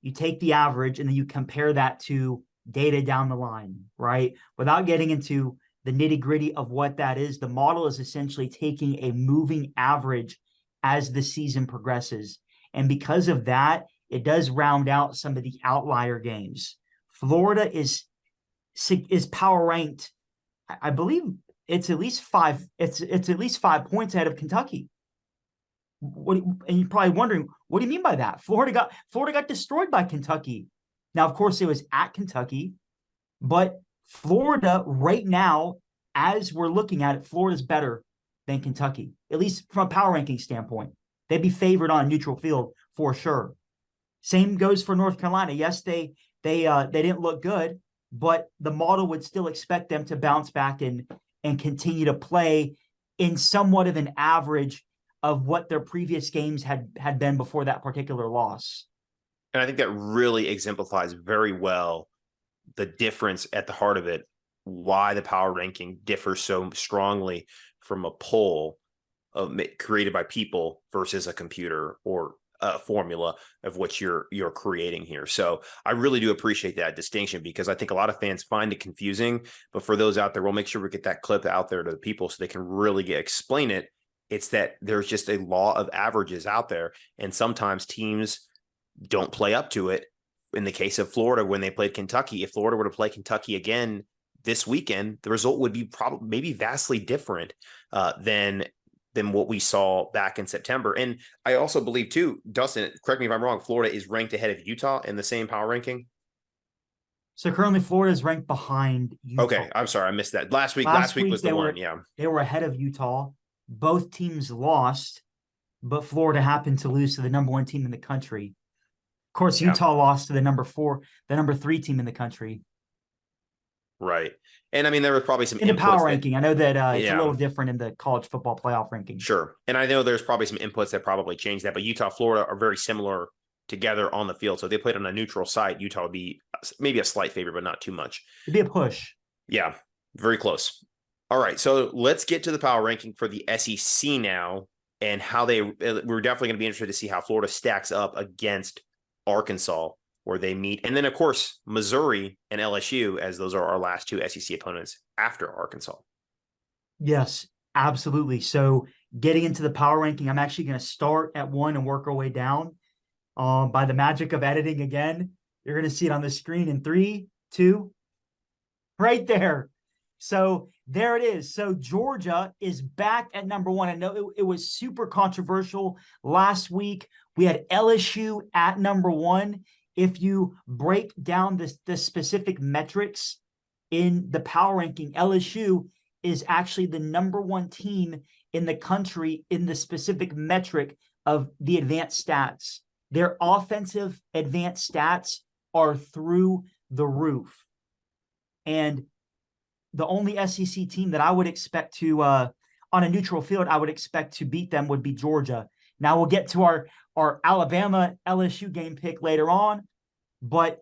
you take the average, and then you compare that to data down the line, right? Without getting into the nitty-gritty of what that is, the model is essentially taking a moving average as the season progresses. And because of that, it does round out some of the outlier games. Florida is power ranked. I believe it's at least 5. It's at least 5 points ahead of Kentucky. And you're probably wondering, what do you mean by that? Florida got destroyed by Kentucky. Now, of course, it was at Kentucky, but Florida right now, as we're looking at it, Florida's better than Kentucky, at least from a power ranking standpoint. They'd be favored on a neutral field for sure. Same goes for North Carolina. Yes, they didn't look good, but the model would still expect them to bounce back and continue to play in somewhat of an average of what their previous games had been before that particular loss. And I think that really exemplifies very well the difference at the heart of it, why the power ranking differs so strongly from a poll created by people versus a computer or a formula of what you're creating here. So I really do appreciate that distinction, because I think a lot of fans find it confusing. But for those out there, we'll make sure we get that clip out there to the people so they can really explain it. It's that there's just a law of averages out there, and sometimes teams don't play up to it. In the case of Florida, when they played Kentucky, if Florida were to play Kentucky again this weekend, the result would be probably maybe vastly different than what we saw back in September. And I also believe too, Dustin, correct me if I'm wrong, Florida is ranked ahead of Utah in the same power ranking. So currently Florida is ranked behind Utah. Okay, I'm sorry, I missed that. Last week was the one. Yeah, they were ahead of Utah. Both teams lost, but Florida happened to lose to the number 1 team in the country. Of course, Utah lost to the number 3 team in the country. Right. And I mean, there was probably some in the power ranking. I know that it's a little different in the college football playoff ranking. Sure. And I know there's probably some inputs that probably change that, but Utah, Florida are very similar together on the field. So if they played on a neutral site, Utah would be maybe a slight favorite, but not too much. It'd be a push. Yeah, very close. All right. So let's get to the power ranking for the SEC now, and how we're definitely going to be interested to see how Florida stacks up against Arkansas, where they meet. And then, of course, Missouri and LSU, as those are our last 2 SEC opponents after Arkansas. Yes, absolutely. So getting into the power ranking, I'm actually going to start at 1 and work our way down. By the magic of editing again, you're going to see it on the screen in 3, 2, right there. So there it is. So Georgia is back at number 1. I know it was super controversial last week. We had LSU at number 1. If you break down the specific metrics in the power ranking, LSU is actually the number 1 team in the country in the specific metric of the advanced stats. Their offensive advanced stats are through the roof. And the only SEC team that I would expect to, on a neutral field, I would expect to beat them would be Georgia. Now we'll get to our Alabama LSU game pick later on, but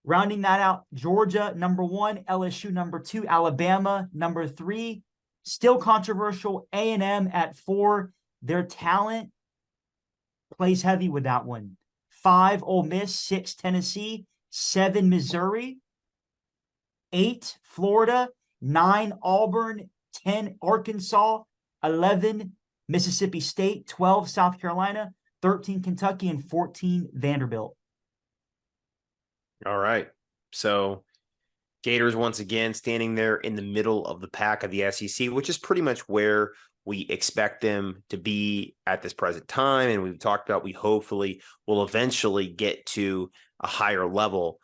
rounding that out, Georgia number 1, LSU number 2, Alabama number 3. Still controversial. A&M at 4. Their talent plays heavy with that one. 5, Ole Miss. 6, Tennessee. 7, Missouri. 8, Florida. 9, Auburn. 10, Arkansas. 11, Mississippi State. 12, South Carolina. 13, Kentucky. And 14, Vanderbilt. All right. So Gators once again standing there in the middle of the pack of the SEC, which is pretty much where we expect them to be at this present time. And we've talked about we hopefully will eventually get to a higher level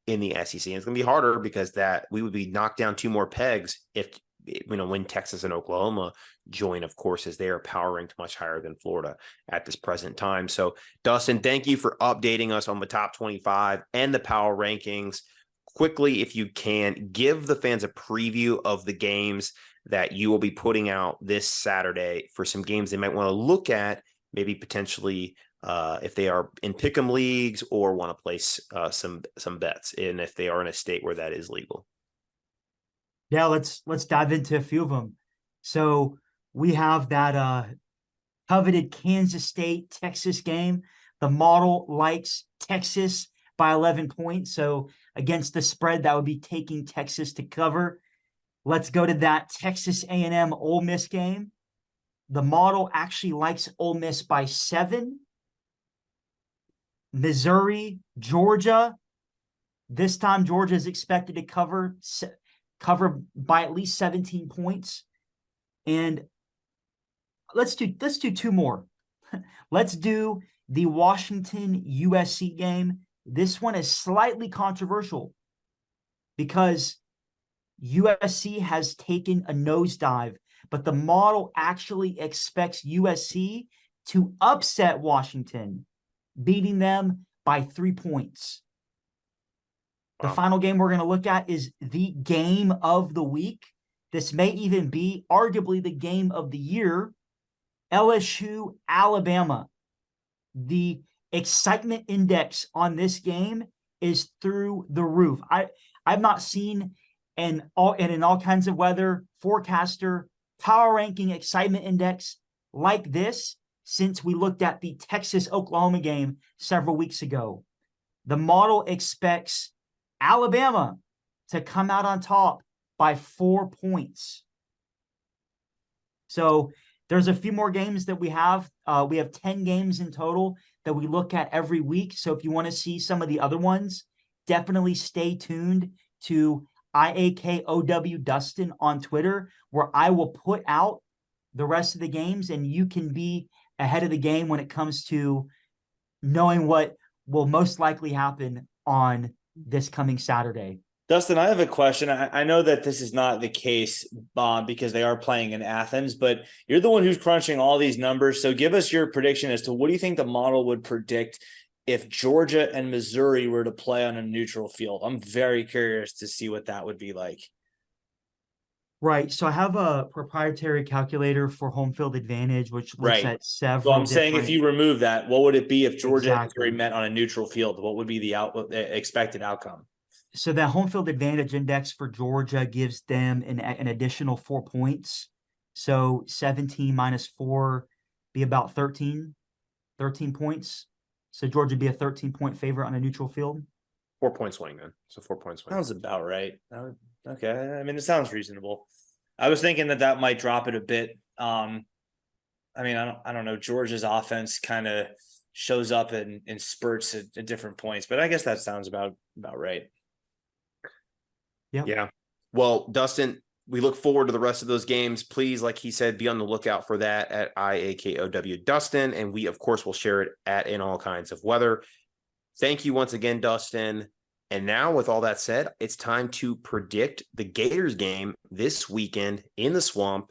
in the SEC. And it's going to be harder because that we would be knocked down 2 more pegs if, when Texas and Oklahoma join, of course, as they are power ranked much higher than Florida at this present time. So, Dustin, thank you for updating us on the top 25 and the power rankings. Quickly, if you can, give the fans a preview of the games that you will be putting out this Saturday for some games they might want to look at, maybe potentially if they are in pick'em leagues or want to place some bets, and if they are in a state where that is legal. Yeah, let's dive into a few of them. So we have that coveted Kansas State Texas game. The model likes Texas by 11 points. So against the spread, that would be taking Texas to cover. Let's go to that Texas A&M Ole Miss game. The model actually likes Ole Miss by 7. Missouri, Georgia. This time, Georgia is expected to cover by at least 17 points. And let's do 2 more. Let's do the Washington USC game. This one is slightly controversial because USC has taken a nosedive, but the model actually expects USC to upset Washington, beating them by 3 points. The final game we're going to look at is the game of the week. This may even be arguably the game of the year. LSU, Alabama. The excitement index on this game is through the roof. I've not seen in all kinds of weather forecaster power ranking excitement index like this since we looked at the Texas-Oklahoma game several weeks ago. The model expects Alabama to come out on top by 4 points. So there's a few more games that we have. We have 10 games in total that we look at every week. So if you want to see some of the other ones, definitely stay tuned to IAKOW Dustin on Twitter, where I will put out the rest of the games and you can be ahead of the game when it comes to knowing what will most likely happen on this coming Saturday. Dustin, I have a question. I know that this is not the case because they are playing in Athens, but you're the one who's crunching all these numbers. So give us your prediction as to what do you think the model would predict if Georgia and Missouri were to play on a neutral field. I'm very curious to see what that would be like. Right. So I have a proprietary calculator for home field advantage, which looks at several. So I'm saying if you remove that, what would it be if Georgia and Missouri met on a neutral field? What would be the expected outcome? So that home field advantage index for Georgia gives them an additional 4 points. So 17 minus 4 be about 13 points. So Georgia would be a 13-point favorite on a neutral field. 4 point swing then. So 4 point swing. Sounds about right. Okay. I mean, it sounds reasonable. I was thinking that might drop it a bit. I mean, I don't know. Georgia's offense kind of shows up in spurts at different points, but I guess that sounds about right. Yep. Yeah. Well, Dustin, we look forward to the rest of those games. Please, like he said, be on the lookout for that at IAKOW Dustin. And we, of course, will share it at In All Kinds of Weather. Thank you once again, Dustin. And now, with all that said, it's time to predict the Gators game this weekend in the Swamp.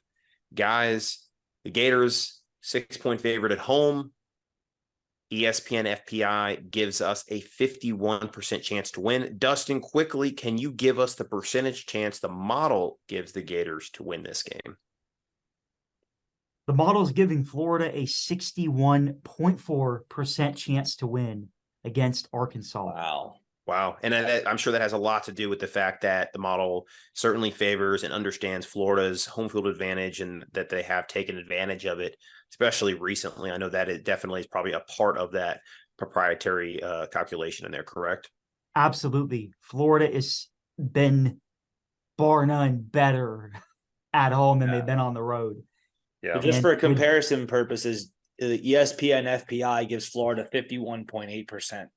Guys, the Gators, 6-point favorite at home. ESPN FPI gives us a 51% chance to win. Dustin, quickly, can you give us the percentage chance the model gives the Gators to win this game? The model is giving Florida a 61.4% chance to win against Arkansas. Wow. Wow. And I'm sure that has a lot to do with the fact that the model certainly favors and understands Florida's home field advantage and that they have taken advantage of it, especially recently. I know that it definitely is probably a part of that proprietary calculation in there, correct? Absolutely. Florida has been bar none better at home than they've been on the road. Yeah. But just And for comparison purposes, the ESPN FPI gives Florida 51.8%.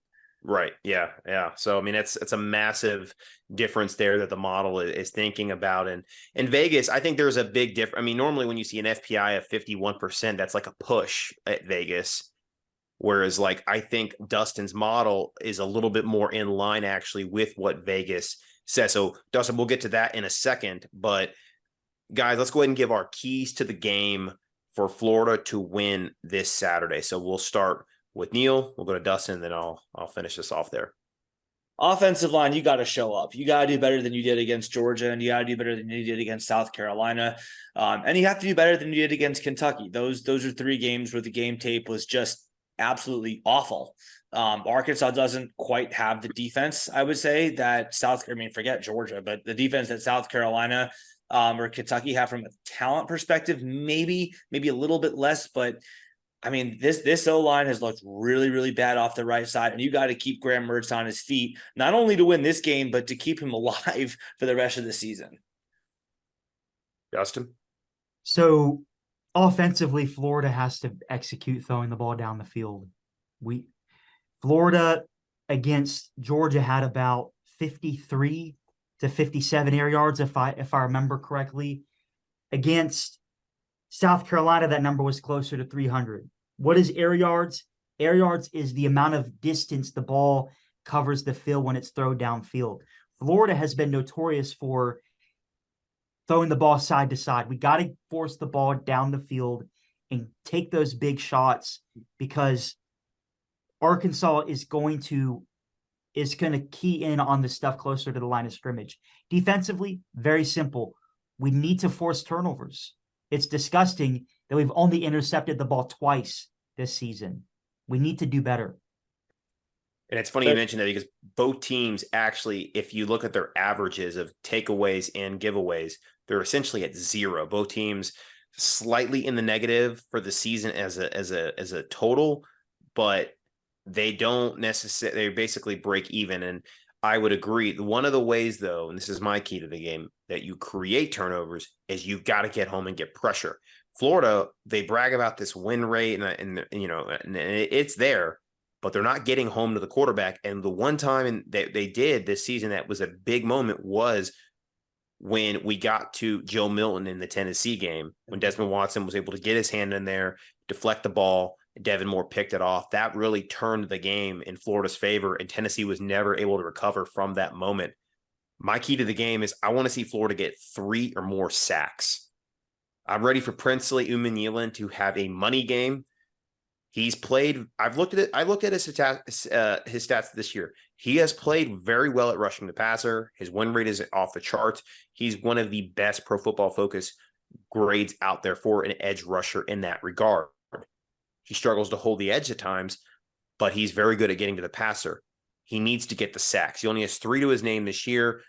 Right. Yeah. Yeah. So, I mean, it's a massive difference there that the model is thinking about. And in Vegas, I think there's a big difference. I mean, normally when you see an FPI of 51%, that's like a push at Vegas. Whereas like, I think Dustin's model is a little bit more in line actually with what Vegas says. So Dustin, we'll get to that in a second, but guys, let's go ahead and give our keys to the game for Florida to win this Saturday. So we'll start with Neil. We'll go to Dustin, and then I'll finish this off there. Offensive line, you got to show up. You got to do better than you did against Georgia, and you got to do better than you did against South Carolina. And you have to do better than you did against Kentucky. Those are 3 games where the game tape was just absolutely awful. Arkansas doesn't quite have the defense, I would say, that forget Georgia, but the defense that South Carolina or Kentucky have from a talent perspective, maybe a little bit less, but I mean, this O-line has looked really, really bad off the right side, and you got to keep Graham Mertz on his feet, not only to win this game, but to keep him alive for the rest of the season. Dustin? so offensively, Florida has to execute throwing the ball down the field. Florida against Georgia had about 53 to 57 air yards, if I remember correctly. Against South Carolina, that number was closer to 300. What is air yards? Air yards is the amount of distance the ball covers the field when it's thrown downfield. Florida has been notorious for throwing the ball side to side. We got to force the ball down the field and take those big shots because Arkansas is going to key in on the stuff closer to the line of scrimmage. Defensively, very simple. We need to force turnovers. It's disgusting that we've only intercepted the ball twice this season. We need to do better. And it's funny you mentioned that because both teams actually, if you look at their averages of takeaways and giveaways, they're essentially at 0. Both teams slightly in the negative for the season as a total, but they don't necessarily, they basically break even. And I would agree. One of the ways, though, and this is my key to the game, that you create turnovers is you've got to get home and get pressure. Florida, they brag about this win rate, and it's there, but they're not getting home to the quarterback. And the one time they did this season that was a big moment was when we got to Joe Milton in the Tennessee game, when Desmond Watson was able to get his hand in there, deflect the ball. Devin Moore picked it off. That really turned the game in Florida's favor, and Tennessee was never able to recover from that moment. My key to the game is I want to see Florida get 3 or more sacks. I'm ready for Princely Umanmielen to have a money game. He's played. I looked at his stats this year. He has played very well at rushing the passer. His win rate is off the charts. He's one of the best Pro Football Focus grades out there for an edge rusher in that regard. He struggles to hold the edge at times, but he's very good at getting to the passer. He needs to get the sacks. He only has 3 to his name this year,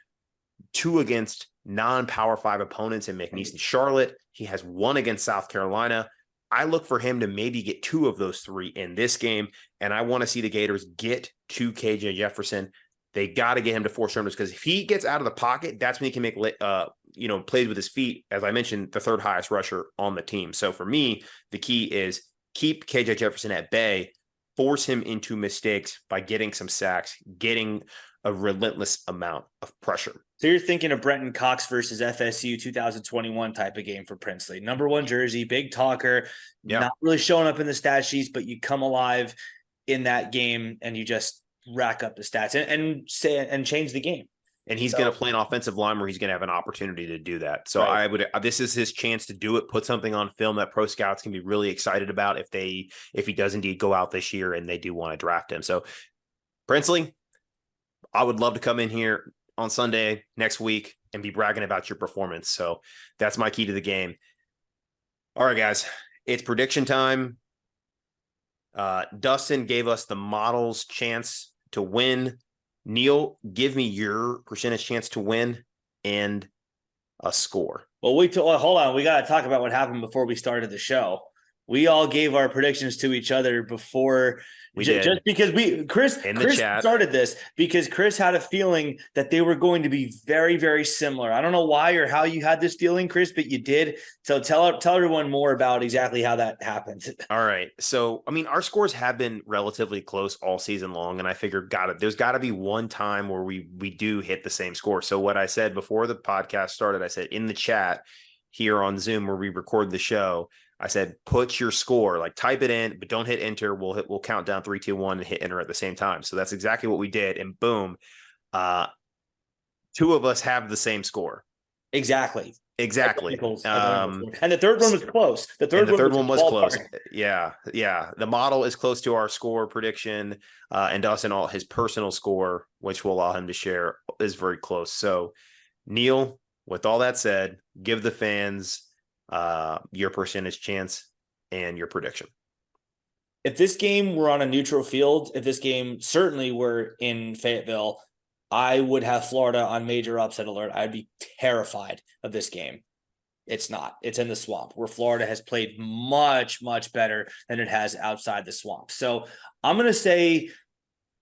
2 against non-Power 5 opponents in McNeese and Charlotte. He has 1 against South Carolina. I look for him to maybe get 2 of those 3 in this game, and I want to see the Gators get to KJ Jefferson. They got to get him to force turnovers because if he gets out of the pocket, that's when he can make plays with his feet. As I mentioned, the 3rd highest rusher on the team. So for me, the key is keep KJ Jefferson at bay, force him into mistakes by getting some sacks, getting a relentless amount of pressure. So you're thinking of Brenton Cox versus FSU 2021 type of game for Princely. Number 1 jersey, big talker, not really showing up in the stat sheets, but you come alive in that game and you just rack up the stats and change the game. And he's going to play an offensive line where he's going to have an opportunity to do that. So right. This is his chance to do it, put something on film that pro scouts can be really excited about if he does indeed go out this year and they do want to draft him. So Princely, I would love to come in here on Sunday next week and be bragging about your performance. So that's my key to the game. All right, guys, it's prediction time. Dustin gave us the model's chance to win. Neil, give me your percentage chance to win and a score. Well, hold on. We got to talk about what happened before we started the show. We all gave our predictions to each other before. We did. Just because Chris started this because Chris had a feeling that they were going to be very, very similar. I don't know why or how you had this feeling, Chris, but you did. So tell everyone more about exactly how that happened. All right. So, I mean, our scores have been relatively close all season long, and I figured, there's got to be one time where we do hit the same score. So what I said before the podcast started, I said in the chat here on Zoom where we record the show, I said, put your score, like type it in, but don't hit enter. We'll count down 3, 2, 1 and hit enter at the same time. So that's exactly what we did. And boom, two of us have the same score. Exactly. And the third one was close. The third one was close. Yeah. The model is close to our score prediction. And Dustin, his personal score, which we'll allow him to share, is very close. So, Neil, with all that said, give the fans your percentage chance and your prediction. If this game were on a neutral field, if this game certainly were in Fayetteville, I would have Florida on major upset alert. I'd be terrified of this game. It's not. It's in the swamp where Florida has played much, much better than it has outside the swamp. So I'm going to say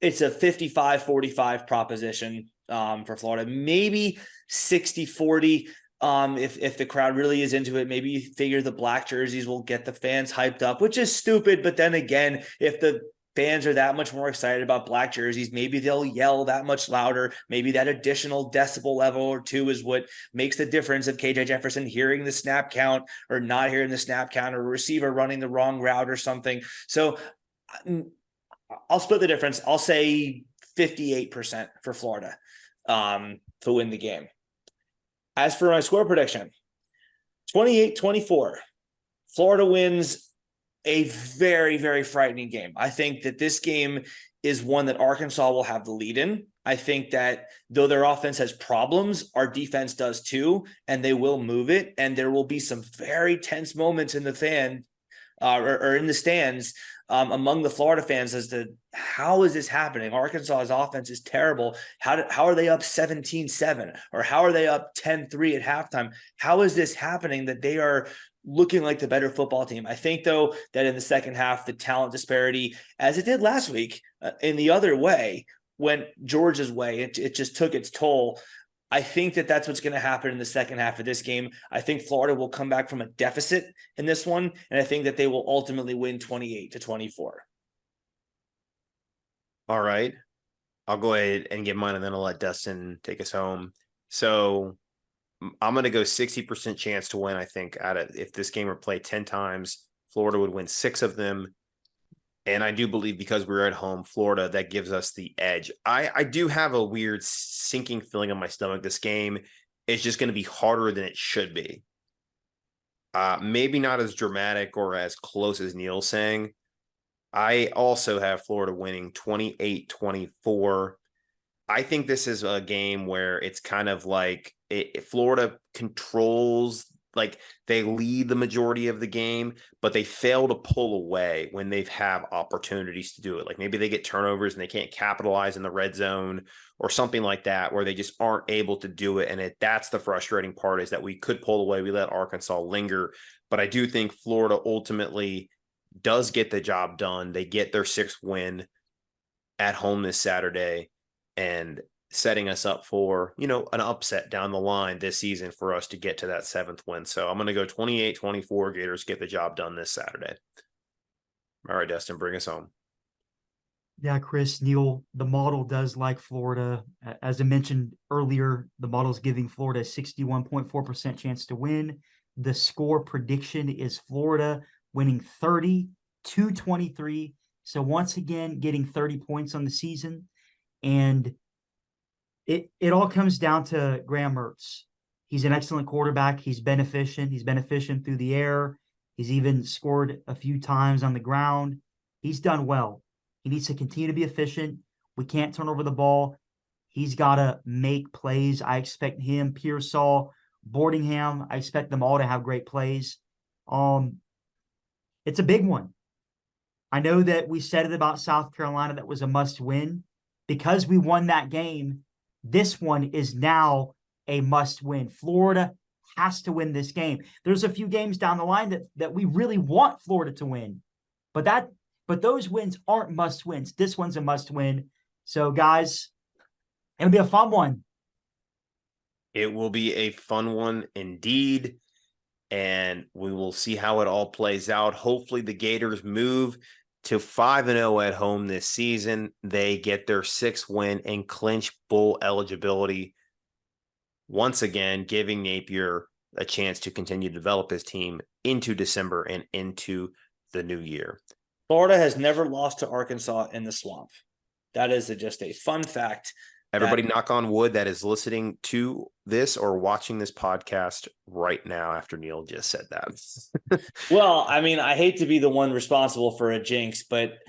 it's a 55-45 proposition for Florida, maybe 60-40. If the crowd really is into it, maybe you figure the black jerseys will get the fans hyped up, which is stupid. But then again, if the fans are that much more excited about black jerseys, maybe they'll yell that much louder. Maybe that additional decibel level or two is what makes the difference of KJ Jefferson hearing the snap count or not hearing the snap count, or a receiver running the wrong route or something. So I'll split the difference. I'll say 58% for Florida to win the game. As for my score prediction, 28-24, Florida wins a very, very frightening game. I think that this game is one that Arkansas will have the lead in. I think that though their offense has problems, our defense does too, and they will move it. And there will be some very tense moments in the or in the stands among the Florida fans as to how is this happening? Arkansas's offense is terrible. How are they up 17-7 or how are they up 10-3 at halftime? How is this happening that they are looking like the better football team? I think, though, that in the second half, the talent disparity, as it did last week, in the other way, went Georgia's way. It just took its toll. I think that that's what's going to happen in the second half of this game. I think Florida will come back from a deficit in this one, and I think that they will ultimately win 28-24. All right. I'll go ahead and give mine, and then I'll let Dustin take us home. So I'm going to go 60% chance to win. I think if this game were played 10 times, Florida would win 6 of them. And I do believe because we're at home, Florida, that gives us the edge. I do have a weird sinking feeling in my stomach. This game is just going to be harder than it should be. Maybe not as dramatic or as close as Neil's saying. I also have Florida winning 28-24. I think this is a game where it's kind of like Florida controls, like they lead the majority of the game, but they fail to pull away when they have opportunities to do it. Like maybe they get turnovers and they can't capitalize in the red zone or something like that, where they just aren't able to do it. And that's the frustrating part, is that we could pull away. We let Arkansas linger, but I do think Florida ultimately does get the job done. They get their 6th win at home this Saturday, and setting us up for, an upset down the line this season for us to get to that 7th win. So I'm going to go 28-24. Gators get the job done this Saturday. All right, Dustin, bring us home. Yeah, Chris, Neil, the model does like Florida. As I mentioned earlier, the model is giving Florida a 61.4% chance to win. The score prediction is Florida winning 30-23. So once again, getting 30 points on the season. And it all comes down to Graham Mertz. He's an excellent quarterback. He's been efficient. He's been efficient through the air. He's even scored a few times on the ground. He's done well. He needs to continue to be efficient. We can't turn over the ball. He's got to make plays. I expect him, Pearsall, Boardingham, I expect them all to have great plays. It's a big one. I know that we said it about South Carolina that was a must win, because we won that game, this one is now a must win. Florida has to win this game. There's a few games down the line that we really want Florida to win, but those wins aren't must wins. This one's a must win. So guys, it'll be a fun one. It will be a fun one indeed. And we will see how it all plays out. Hopefully the Gators move to 5-0 at home this season. They get their 6th win and clinch bowl eligibility. Once again, giving Napier a chance to continue to develop his team into December and into the new year. Florida has never lost to Arkansas in the Swamp. That is just a fun fact. Everybody knock on wood that is listening to this or watching this podcast right now after Neil just said that. Well, I mean, I hate to be the one responsible for a jinx, but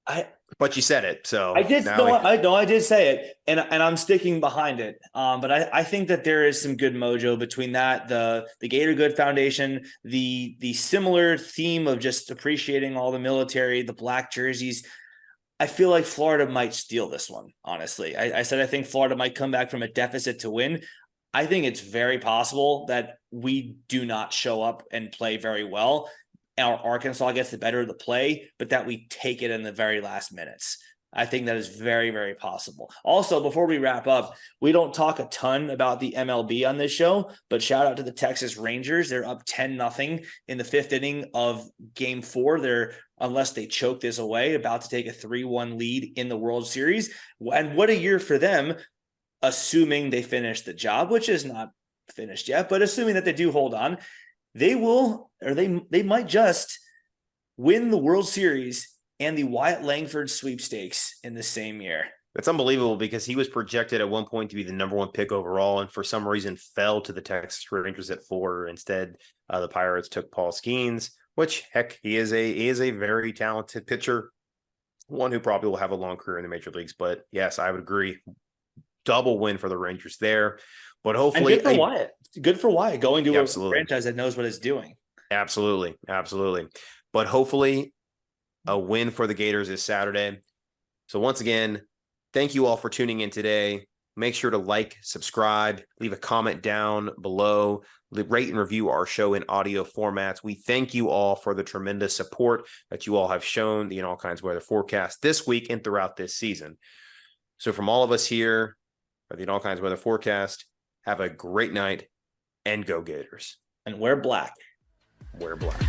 you said it. So I did. I did say it, and I'm sticking behind it. But I think that there is some good mojo between that, the Gator Good Foundation, the similar theme of just appreciating all the military, the black jerseys. I feel like Florida might steal this one, honestly. I said I think Florida might come back from a deficit to win. I think it's very possible that we do not show up and play very well. Arkansas gets the better of the play, but that we take it in the very last minutes. I think that is very, very possible. Also, before we wrap up, we don't talk a ton about the MLB on this show, but shout out to the Texas Rangers. They're up 10-0 in the 5th inning of Game 4. They're, unless they choke this away, about to take a 3-1 lead in the World Series. And what a year for them, assuming they finish the job, which is not finished yet, but assuming that they do hold on, they will, or they might just win the World Series and the Wyatt Langford sweepstakes in the same year. That's unbelievable because he was projected at one point to be the number 1 pick overall and for some reason fell to the Texas Rangers at 4. Instead, the Pirates took Paul Skeens, which, heck, he is a very talented pitcher, one who probably will have a long career in the major leagues. But yes, I would agree. Double win for the Rangers there. But hopefully, and good for Wyatt. Good for Wyatt going to a franchise that knows what it's doing. Absolutely. But hopefully a win for the Gators this Saturday. So once again, thank you all for tuning in today. Make sure to like, subscribe, leave a comment down below, rate and review our show in audio formats. We thank you all for the tremendous support that you all have shown the All Kinds of Weather forecast this week and throughout this season. So from all of us here at the All Kinds of Weather forecast, have a great night and go Gators. And wear black. Wear black.